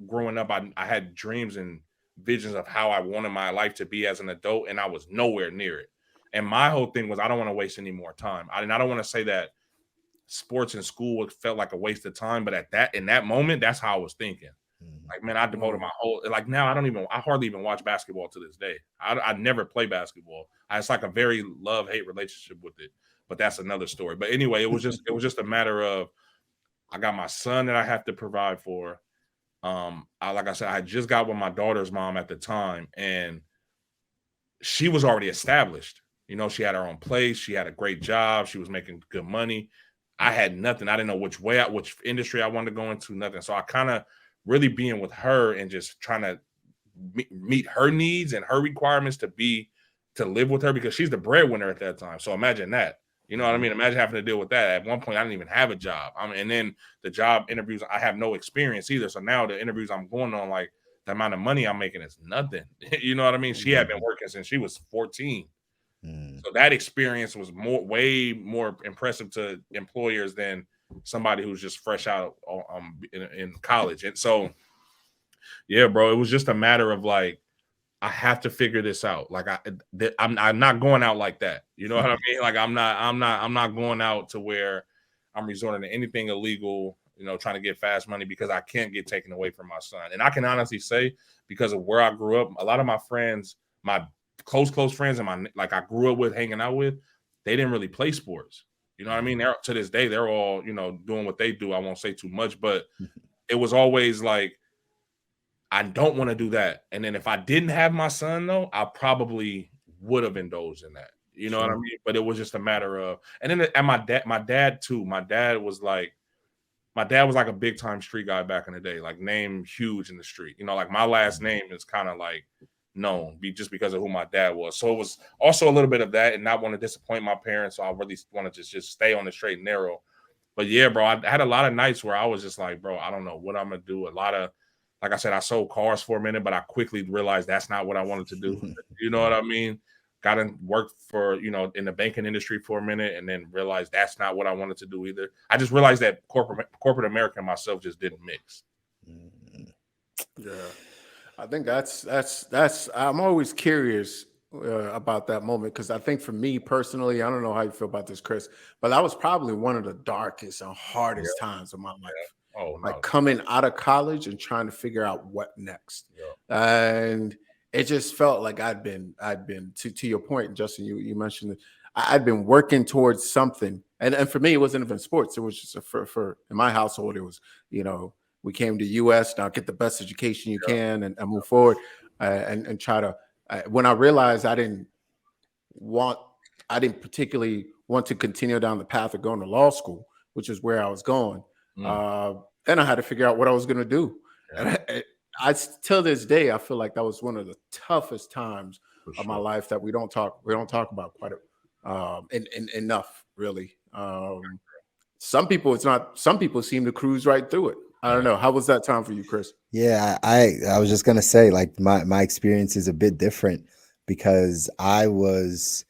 growing up, I had dreams and visions of how I wanted my life to be as an adult, and I was nowhere near it. And my whole thing was I don't want to waste any more time. I don't want to say that sports in school felt like a waste of time, but in that moment, that's how I was thinking. Like, man, I devoted my whole, like, now I hardly even watch basketball to this day. I never play basketball. It's like a very love-hate relationship with it, but that's another story. But anyway, it was just a matter of, I got my son that I have to provide for. Like I said, I just got with my daughter's mom at the time, and she was already established. She had her own place. She had a great job. She was making good money. I had nothing. I didn't know which industry I wanted to go into, nothing. So I kind of really being with her and just trying to meet her needs and her requirements to live with her, because she's the breadwinner at that time. So imagine that. You know what I mean? Imagine having to deal with that. At one point, I didn't even have a job. And then the job interviews, I have no experience either. So now the interviews I'm going on, like, the amount of money I'm making is nothing. You know what I mean? She had been working since she was 14. So that experience was way more impressive to employers than somebody who's just fresh out in college. And so, yeah, bro, it was just a matter of, like, I have to figure this out. Like, I'm not going out like that. You know what I mean? Like, I'm not going out to where I'm resorting to anything illegal, trying to get fast money, because I can't get taken away from my son. And I can honestly say, because of where I grew up, a lot of my friends, my close friends, and I grew up with, hanging out with, they didn't really play sports. You know what I mean? To this day, they're all, doing what they do. I won't say too much, but it was always like, I don't want to do that. And then if I didn't have my son, though, I probably would have indulged in that. You know what I mean? But it was just a matter of, and then my dad too. My dad was like a big time street guy back in the day, like, name huge in the street. Like, my last name is kind of like known just because of who my dad was. So it was also a little bit of that, and not want to disappoint my parents. So I really wanted to just stay on the straight and narrow. But yeah, bro, I had a lot of nights where I was just like, bro, I don't know what I'm gonna do. A lot of, like I said, I sold cars for a minute, but I quickly realized that's not what I wanted to do. You know what I mean? got in, worked for, in the banking industry for a minute, and then realized that's not what I wanted to do either. I just realized that corporate America and myself just didn't mix. Yeah, I think that's I'm always curious about that moment, because I think for me personally, I don't know how you feel about this, Chris, but that was probably one of the darkest and hardest times of my life. Oh Like no. coming out of college and trying to figure out what next. Yeah. And it just felt like I'd been to your point, Justin, you mentioned it. I'd been working towards something. And for me, it wasn't even sports. It was just for in my household, it was, we came to US, now get the best education you can and move forward and try to, when I realized I didn't particularly want to continue down the path of going to law school, which is where I was going. Then I had to figure out what I was going to do. Yeah. And I till this day, I feel like that was one of the toughest times For of my sure. life that we don't talk about quite enough, really. Some people seem to cruise right through it. I don't know. How was that time for you, Chris? Yeah, I was just gonna say, like, my experience is a bit different because I was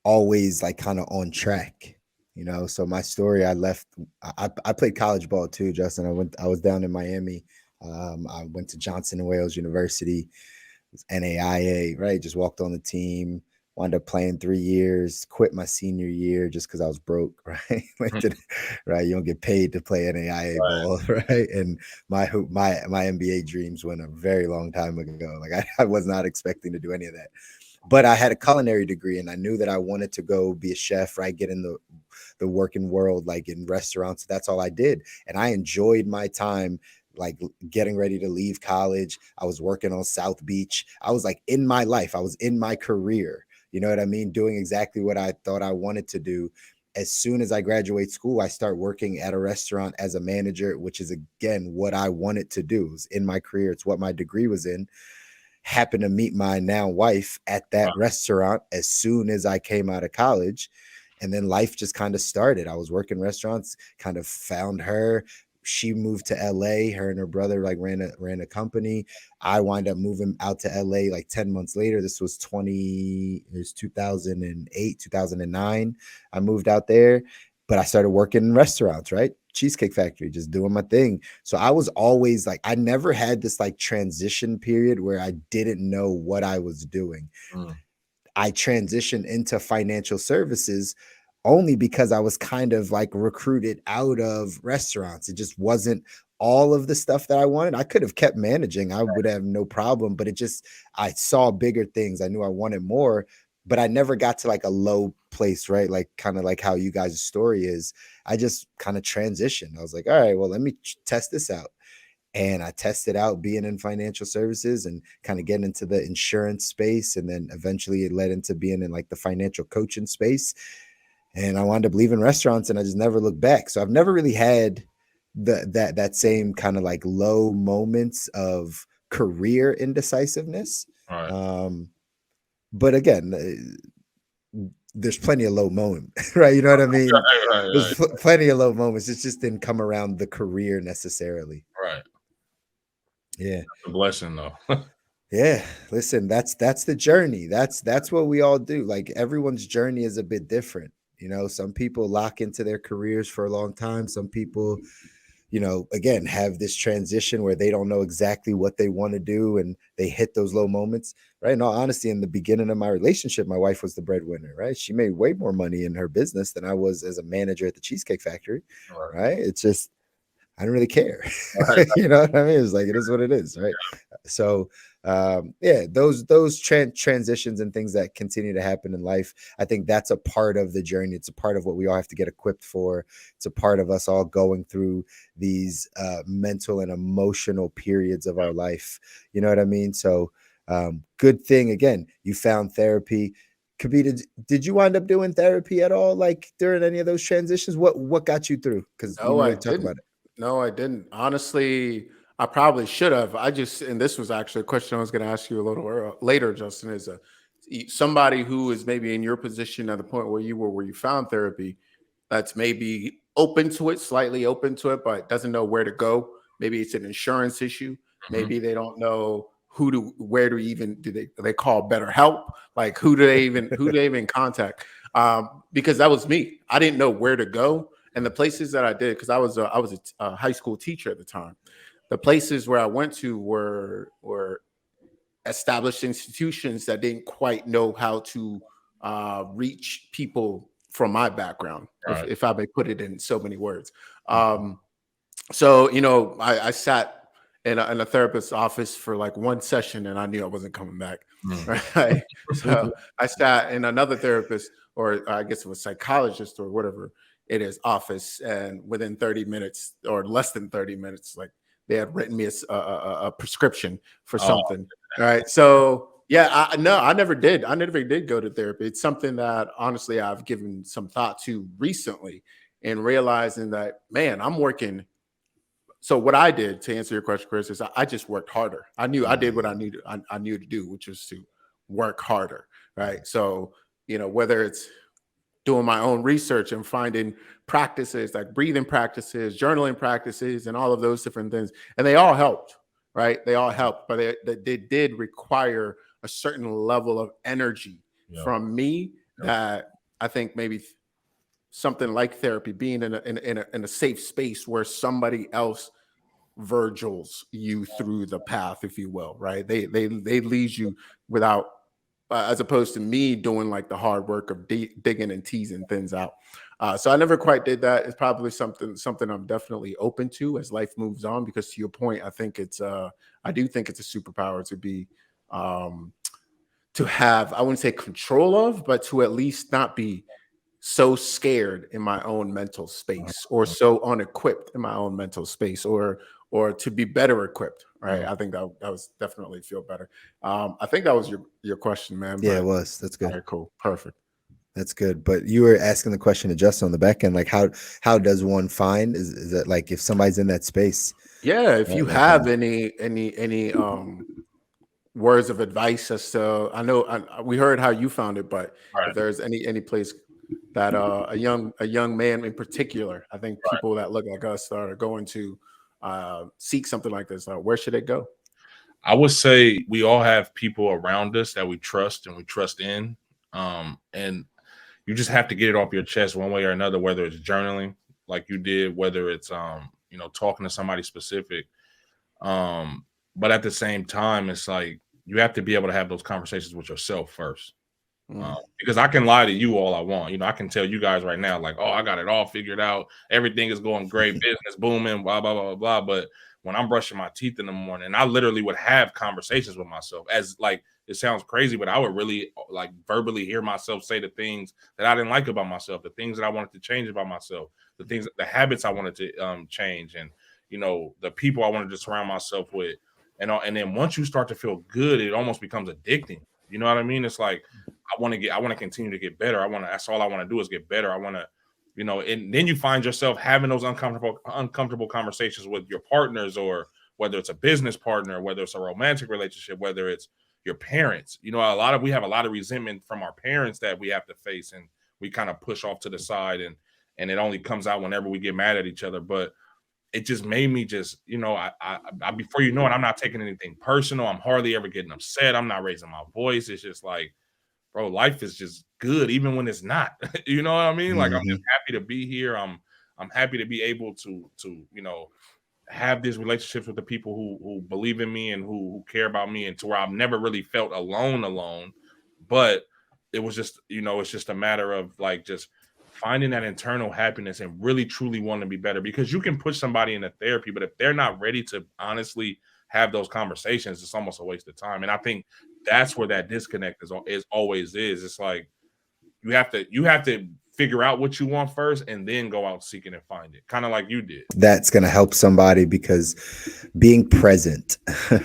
always like kind of on track, So my story, I played college ball too, Justin. I was down in Miami. I went to Johnson and Wales University, NAIA, right? Just walked on the team. Wound up playing 3 years, quit my senior year just because I was broke, right? Right. You don't get paid to play NAIA ball, right? And my NBA dreams went a very long time ago. Like I was not expecting to do any of that. But I had a culinary degree and I knew that I wanted to go be a chef, right? Get in the working world, like in restaurants. That's all I did. And I enjoyed my time, like getting ready to leave college. I was working on South Beach. I was like in my life. I was in my career. You know what I mean? Doing exactly what I thought I wanted to do. As soon as I graduate school, I start working at a restaurant as a manager, which is, again, what I wanted to do. It was in my career. It's what my degree was in. Happened to meet my now wife at that restaurant as soon as I came out of college. And then life just kind of started. I was working restaurants, kind of found her. She moved to LA. Her and her brother like ran a company. I wind up moving out to LA like 10 months later. This was 2008, 2009. I moved out there, but I started working in restaurants, right? Cheesecake Factory, just doing my thing. So I was always like, I never had this like transition period where I didn't know what I was doing. I transitioned into financial services only because I was kind of like recruited out of restaurants. It just wasn't all of the stuff that I wanted. I could have kept managing. I would have no problem, but I saw bigger things. I knew I wanted more, but I never got to like a low place, right? Like kind of like how you guys' story is. I just kind of transitioned. I was like, all right, well, let me test this out. And I tested out being in financial services and kind of getting into the insurance space. And then eventually it led into being in like the financial coaching space. And I wound up leaving restaurants and I just never looked back. So I've never really had that same kind of like low moments of career indecisiveness. But again, there's plenty of low moments, right? You know what I mean? Right. There's plenty of low moments. It just didn't come around the career necessarily. Right. Yeah. That's a blessing though. Yeah, listen, that's the journey. That's what we all do. Like everyone's journey is a bit different. Some people lock into their careers for a long time. Some people, again, have this transition where they don't know exactly what they want to do and they hit those low moments, right? In all honesty, in the beginning of my relationship, my wife was the breadwinner, right? She made way more money in her business than I was as a manager at the Cheesecake Factory, right? It's just, I don't really care. You know what I mean? It's like, it is what it is, right? So those transitions and things that continue to happen in life, I think that's a part of the journey. It's a part of what we all have to get equipped for. It's a part of us all going through these mental and emotional periods of our life. You know what I mean? So good thing, again, you found therapy. Kavita, did you wind up doing therapy at all, like during any of those transitions? What got you through? Because you didn't really talk about it. No, I didn't. Honestly, I probably should have. And this was actually a question I was going to ask you a little later, Justin, is somebody who is maybe in your position at the point where you were, where you found therapy, that's maybe open to it, slightly open to it, but doesn't know where to go. Maybe it's an insurance issue. Maybe they don't know where do they call BetterHelp? Like who do they even contact? Because that was me. I didn't know where to go, and the places that I did, because I was a high school teacher at the time. The places where I went to were established institutions that didn't quite know how to reach people from my background, Right. if I may put it in so many words. So, I sat in a therapist's office for like one session, and I knew I wasn't coming back. Right. So I sat in another therapist, or I guess it was psychologist or whatever it is, office, and within 30 minutes or less than 30 minutes, like they had written me a prescription for something. Right. So yeah, I never did. I never did go to therapy. It's something that honestly I've given some thought to recently, and realizing that, man, I'm working. So what I did, to answer your question, Chris, is I just worked harder. I knew I did what I knew to do, which was to work harder. Right. So, whether it's doing my own research and finding practices like breathing practices, journaling practices, and all of those different things. And they all helped, right? They all helped, but they did require a certain level of energy from me that I think maybe something like therapy, being in a safe space where somebody else Virgils you through the path, if you will, right? They lead you without, as opposed to me doing like the hard work of digging and teasing things out. So I never quite did that. It's probably something I'm definitely open to as life moves on, because to your point, I do think it's a superpower to be, to have, I wouldn't say control of, but to at least not be so scared in my own mental space, or so unequipped in my own mental space, or to be better equipped. Right. I think that was definitely feel better. I think that was your question, man. Yeah, it was. That's good. Right, cool. Perfect. That's good. But you were asking the question to Justin on the back end, like how does one find, is that like if somebody's in that space? Yeah. If you have any words of advice as to, we heard how you found it, but if there's any place that a young man in particular, I think people that look like us are going to seek something like this, where should it go? I would say we all have people around us that we trust and we trust in. And you just have to get it off your chest one way or another, whether it's journaling like you did, whether it's talking to somebody specific. But at the same time, it's like you have to be able to have those conversations with yourself first. Because I can lie to you all I want. I can tell you guys right now, like, oh, I got it all figured out. Everything is going great. Business booming, blah, blah, blah, blah. But when I'm brushing my teeth in the morning, I literally would have conversations with myself, as like, it sounds crazy, but I would really like verbally hear myself say the things that I didn't like about myself, the things that I wanted to change about myself, the habits I wanted to change, and, the people I wanted to surround myself with. And then once you start to feel good, it almost becomes addicting. You know what I mean? It's like, I want to continue to get better. That's all I want to do is get better. I want to, and then you find yourself having those uncomfortable conversations with your partners, or whether it's a business partner, whether it's a romantic relationship, whether it's your parents. We have a lot of resentment from our parents that we have to face, and we kind of push off to the side, and it only comes out whenever we get mad at each other. But it just made me just, I before you know it, I'm not taking anything personal. I'm hardly ever getting upset. I'm not raising my voice. It's just like, bro, life is just good, even when it's not. You know what I mean? Like, I'm just happy to be here. I'm happy to be able to have these relationships with the people who believe in me and who care about me, and to where I've never really felt alone. But it was just, it's just a matter of like just finding that internal happiness and really truly wanting to be better, because you can push somebody into therapy, but if they're not ready to honestly have those conversations, it's almost a waste of time. And I think that's where that disconnect is always is. It's like you have to figure out what you want first, and then go out seeking and find it, kind of like you did. That's going to help somebody, because being present,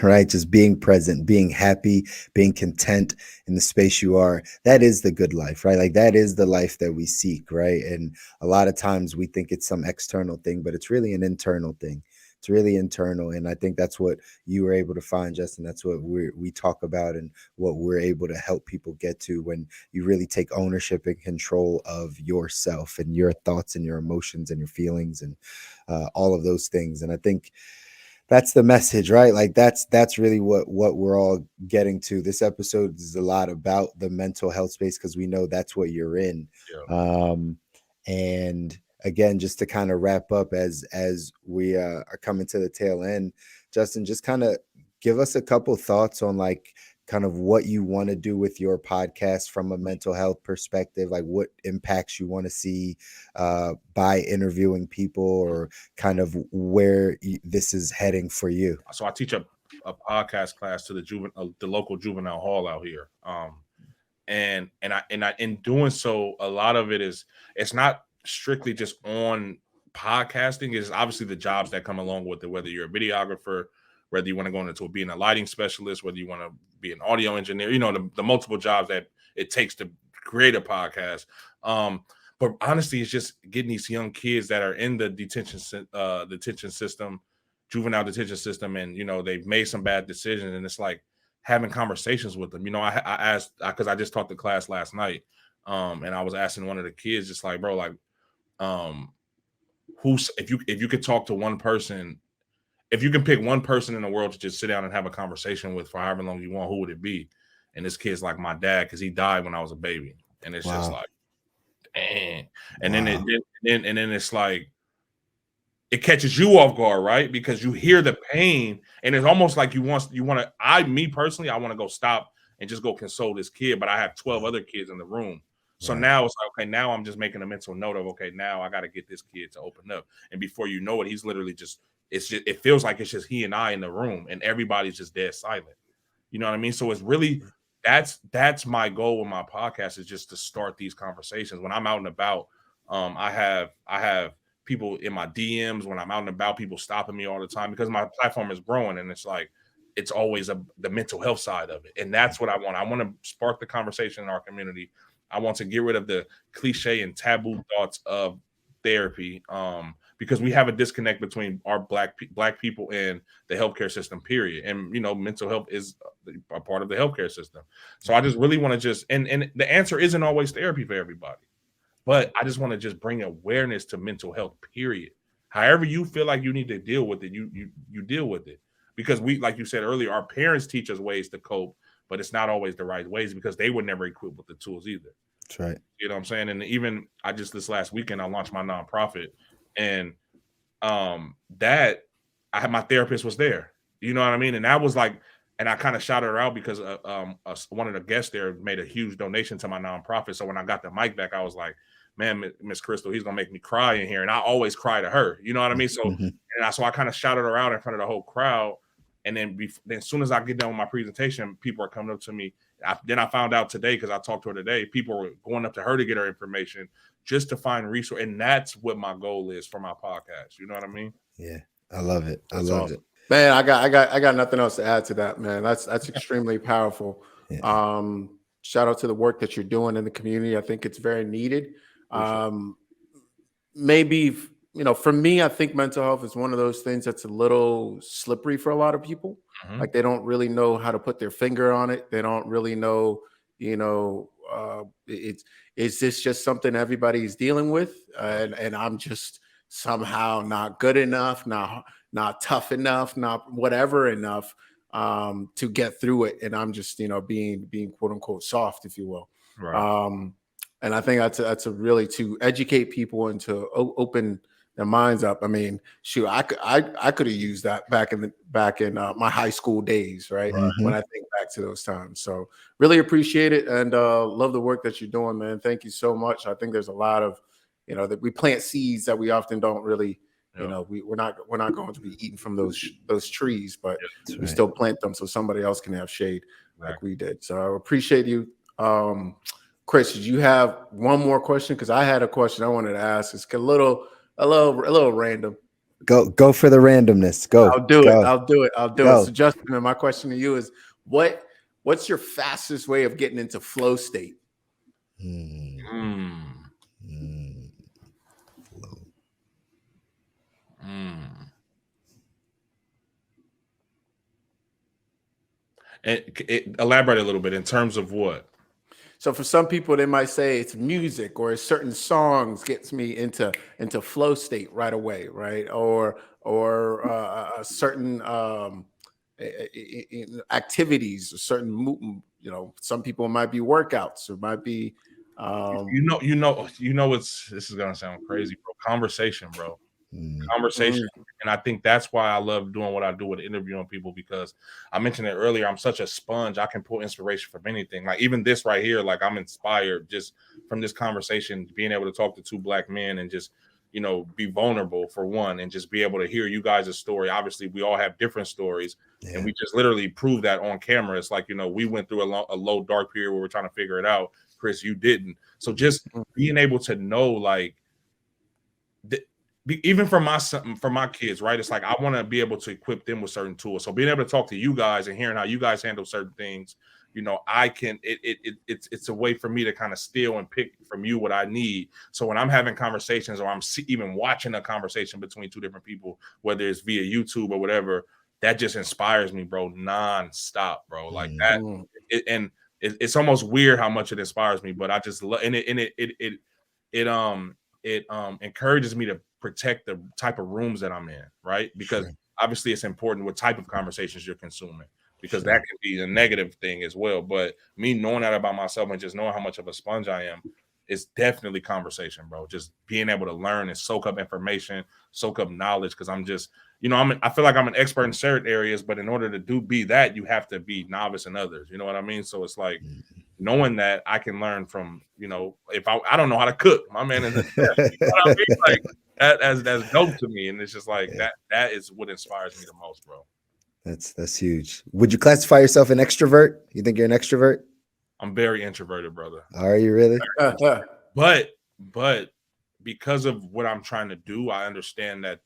right? Just being present, being happy, being content in the space you are, that is the good life, right? Like that is the life that we seek, right? And a lot of times we think it's some external thing, but it's really an internal thing. It's really internal. And I think that's what you were able to find, Justin. That's what we talk about, and what we're able to help people get to, when you really take ownership and control of yourself and your thoughts and your emotions and your feelings and all of those things. And I think that's the message, right? Like that's really what we're all getting to. This episode is a lot about the mental health space because we know that's what you're in. Yeah. And again, just to kind of wrap up as we are coming to the tail end, Justin, just kind of give us a couple thoughts on like kind of what you want to do with your podcast from a mental health perspective, like what impacts you want to see by interviewing people, or kind of where this is heading for you. So I teach a podcast class to the local juvenile hall out here. And I in doing so, a lot of it is, it's not strictly just on podcasting. It's obviously the jobs that come along with it, whether you're a videographer, whether you want to go into being a lighting specialist, whether you want to be an audio engineer, the multiple jobs that it takes to create a podcast. But honestly, it's just getting these young kids that are in the detention system, juvenile detention system, and they've made some bad decisions, and it's like having conversations with them. I asked, because I just taught the class last night, and I was asking one of the kids, just like, bro, like, who's if you could talk to one person, if you can pick one person in the world to just sit down and have a conversation with for however long you want, who would it be? And this kid's like, my dad, because he died when I was a baby. And it's just like, dang. And then it's like, it catches you off guard, right? Because you hear the pain, and it's almost like you want to, me personally, I want to go stop and just go console this kid, but I have 12 other kids in the room. So now it's like, okay, now I'm just making a mental note of, okay, now I got to get this kid to open up. And before you know it, he's literally it feels like it's just he and I in the room, and everybody's just dead silent. You know what I mean? So it's really, that's my goal with my podcast, is just to start these conversations. When I'm out and about, I have people in my DMs when I'm out and about, people stopping me all the time because my platform is growing, and it's like, it's always the mental health side of it. And that's what I want. I want to spark the conversation in our community. I want to get rid of the cliche and taboo thoughts of therapy, because we have a disconnect between our black people and the healthcare system, period. And, mental health is a part of the healthcare system. So I just really want to and the answer isn't always therapy for everybody, but I just want to just bring awareness to mental health, period. However you feel like you need to deal with it, you deal with it. Because like you said earlier, our parents teach us ways to cope, but it's not always the right ways because they were never equipped with the tools either. That's right. You know what I'm saying? And even this last weekend, I launched my nonprofit, and that I had, my therapist was there. You know what I mean? And that was like, and I kind of shouted her out because one of the guests there made a huge donation to my nonprofit. So when I got the mic back, I was like, man, Miss Crystal, he's gonna make me cry in here. And I always cry to her. You know what I mean? So so I kind of shouted her out in front of the whole crowd. And then as soon as I get done with my presentation, people are coming up to me. Then I found out today, because I talked to her today, people were going up to her to get her information just to find resource. And that's what my goal is for my podcast. You know what I mean? Yeah, I love it. I love it. Man, I got nothing else to add to that, man. That's extremely powerful. Yeah. Shout out to the work that you're doing in the community. I think it's very needed. Maybe, for me, I think mental health is one of those things that's a little slippery for a lot of people. Like, they don't really know how to put their finger on it. They don't really know, is this just something everybody's dealing with? And I'm just somehow not good enough, not tough enough, not whatever enough to get through it. And I'm just, being quote unquote soft, if you will. Right. And I think that's a really, to educate people and to open their minds up. I mean, shoot, I could have used that back in my high school days, right? When I think back to those times. So really appreciate it, and love the work that you're doing, man. Thank you so much. I think there's a lot of, that we plant seeds that we often don't really, we're not going to be eating from those trees, but we still plant them so somebody else can have shade like we did. So I appreciate you. Chris, did you have one more question? Because I had a question I wanted to ask. It's a little random. Go for the randomness. Go. I'll do it. So Justin, my question to you is, what's your fastest way of getting into flow state? And elaborate a little bit in terms of what? So for some people, they might say it's music, or certain songs gets me into flow state right away, right? Or or certain activities, or certain some people might be workouts, or might be this is gonna sound crazy, bro. Conversation, bro. Mm. Conversation. And I think that's why I love doing what I do with interviewing people, because I mentioned it earlier. I'm such a sponge. I can pull inspiration from anything. Like even this right here, like I'm inspired just from this conversation, being able to talk to two Black men and just, be vulnerable for one, and just be able to hear you guys' story. Obviously, we all have different stories, and we just literally prove that on camera. It's like, we went through a low dark period where we're trying to figure it out. Chris, you didn't. So just being able to know, like, even for my kids, right? It's like I want to be able to equip them with certain tools. So being able to talk to you guys and hearing how you guys handle certain things, I can. It's a way for me to kind of steal and pick from you what I need. So when I'm having conversations, or I'm even watching a conversation between two different people, whether it's via YouTube or whatever, that just inspires me, bro, nonstop, bro. Like that, it's almost weird how much it inspires me. But I just love, and it encourages me to protect the type of rooms that I'm in, right? Because obviously it's important what type of conversations you're consuming, because that can be a negative thing as well. But me knowing that about myself and just knowing how much of a sponge I am, it's definitely conversation, bro. Just being able to learn and soak up information, soak up knowledge, because I'm just, I feel like I'm an expert in certain areas, but in order to be that, you have to be novice in others. You know what I mean? So it's like, knowing that I can learn from, if I don't know how to cook, my man is a chef. You know what I mean? Like that's dope to me. And it's just like that is what inspires me the most, bro. That's huge. Would you classify yourself an extrovert? You think you're an extrovert? I'm very introverted, brother. Are you really? But because of what I'm trying to do, I understand that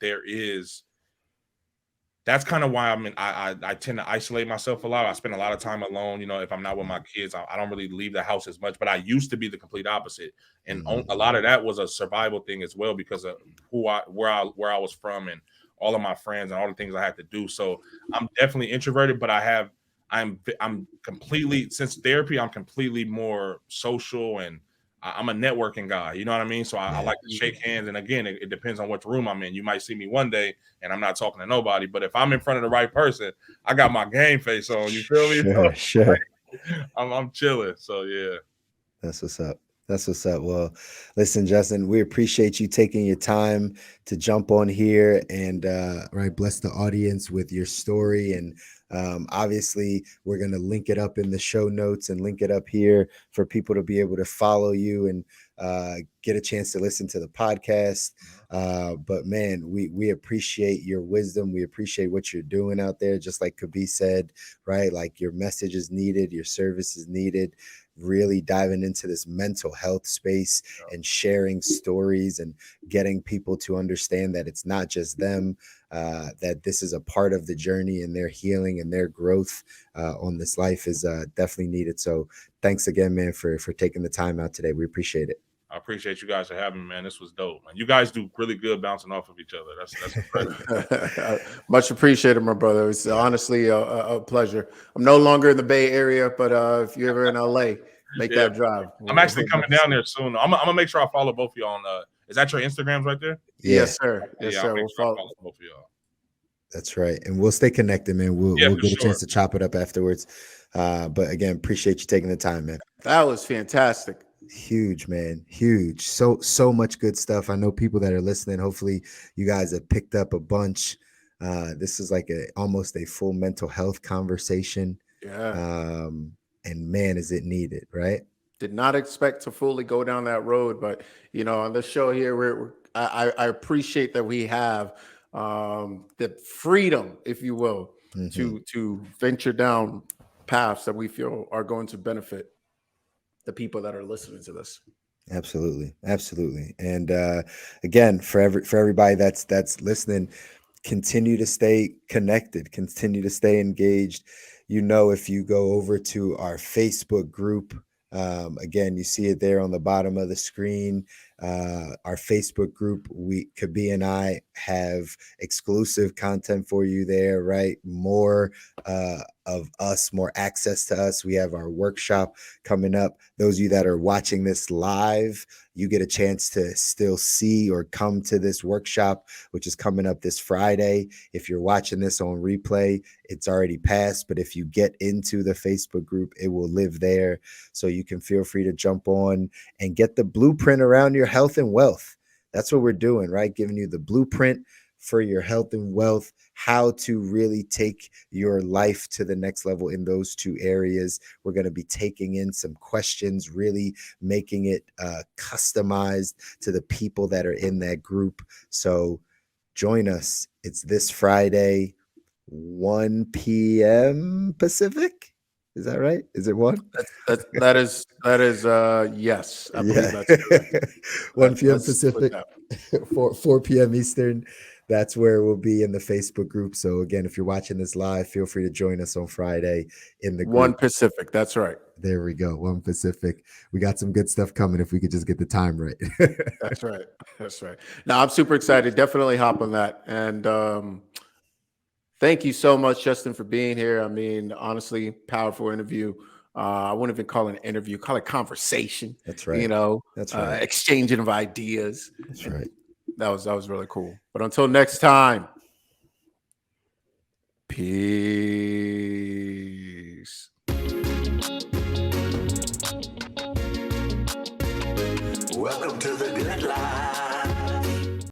that's kind of why I tend to isolate myself a lot. I spend a lot of time alone. If I'm not with my kids, I don't really leave the house as much. But I used to be the complete opposite, and a lot of that was a survival thing as well, because of where I was from, and all of my friends and all the things I had to do. So I'm definitely introverted, but I'm completely, since therapy, I'm completely more social, and I'm a networking guy. You know what I mean? So I like to shake hands. And again, it depends on which room I'm in. You might see me one day and I'm not talking to nobody, but if I'm in front of the right person, I got my game face on. You feel me? Sure. I'm chilling. So yeah. That's what's up. That's what's up. Well, listen, Justin, we appreciate you taking your time to jump on here and bless the audience with your story. And obviously, we're going to link it up in the show notes and link it up here for people to be able to follow you and get a chance to listen to the podcast. But man, we appreciate your wisdom. We appreciate what you're doing out there. Just like Kabi said, right? Like your message is needed, your service is needed. Really diving into this mental health space and sharing stories and getting people to understand that it's not just them, that this is a part of the journey, and their healing and their growth on this life is definitely needed. So thanks again, man, for taking the time out today. We appreciate it. I appreciate you guys for having me, man. This was dope, man. You guys do really good bouncing off of each other. That's incredible. Much appreciated, my brother. It's honestly a pleasure. I'm no longer in the Bay Area, but if you're ever in LA, make that drive. I'm actually coming down there soon. I'm gonna make sure I follow both of y'all on is that your Instagrams right there? Yes, sir. Yes, sir. We'll follow both of y'all. That's right. And we'll stay connected, man. We'll get a chance to chop it up afterwards. But again, appreciate you taking the time, man. That was fantastic. Huge, man. Huge. So much good stuff. I know people that are listening, hopefully you guys have picked up a bunch. This is like almost a full mental health conversation. Yeah. And man, is it needed, right? Did not expect to fully go down that road, but on this show here, I appreciate that we have the freedom, if you will, to venture down paths that we feel are going to benefit the people that are listening to this. Absolutely. And again, for everybody that's listening, continue to stay connected, continue to stay engaged. If you go over to our Facebook group, again, you see it there on the bottom of the screen. Our Facebook group, Kabi and I have exclusive content for you there, right? More of us, more access to us. We have our workshop coming up. Those of you that are watching this live, you get a chance to still see or come to this workshop, which is coming up this Friday. If you're watching this on replay, it's already passed, but if you get into the Facebook group, it will live there. So you can feel free to jump on and get the blueprint around your health and wealth. That's what we're doing, right? Giving you the blueprint for your health and wealth, how to really take your life to the next level in those two areas. We're going to be taking in some questions, really making it customized to the people that are in that group. So join us. It's this Friday, 1 p.m. Pacific. Is that right? Is it 1? That is yes. I believe that's correct. 1 p.m. Let's Pacific, 4 p.m. Eastern. That's where we'll be in the Facebook group. So again, if you're watching this live, feel free to join us on Friday in the group. 1 Pacific. That's right. There we go. 1 Pacific. We got some good stuff coming if we could just get the time right. That's right. That's right. Now I'm super excited. Definitely hop on that. And thank you so much, Justin, for being here. I mean, honestly, powerful interview. I wouldn't even call it an interview, call it conversation. That's right. You know, that's right. Exchanging of ideas. That's right. That was really cool. But until next time, peace.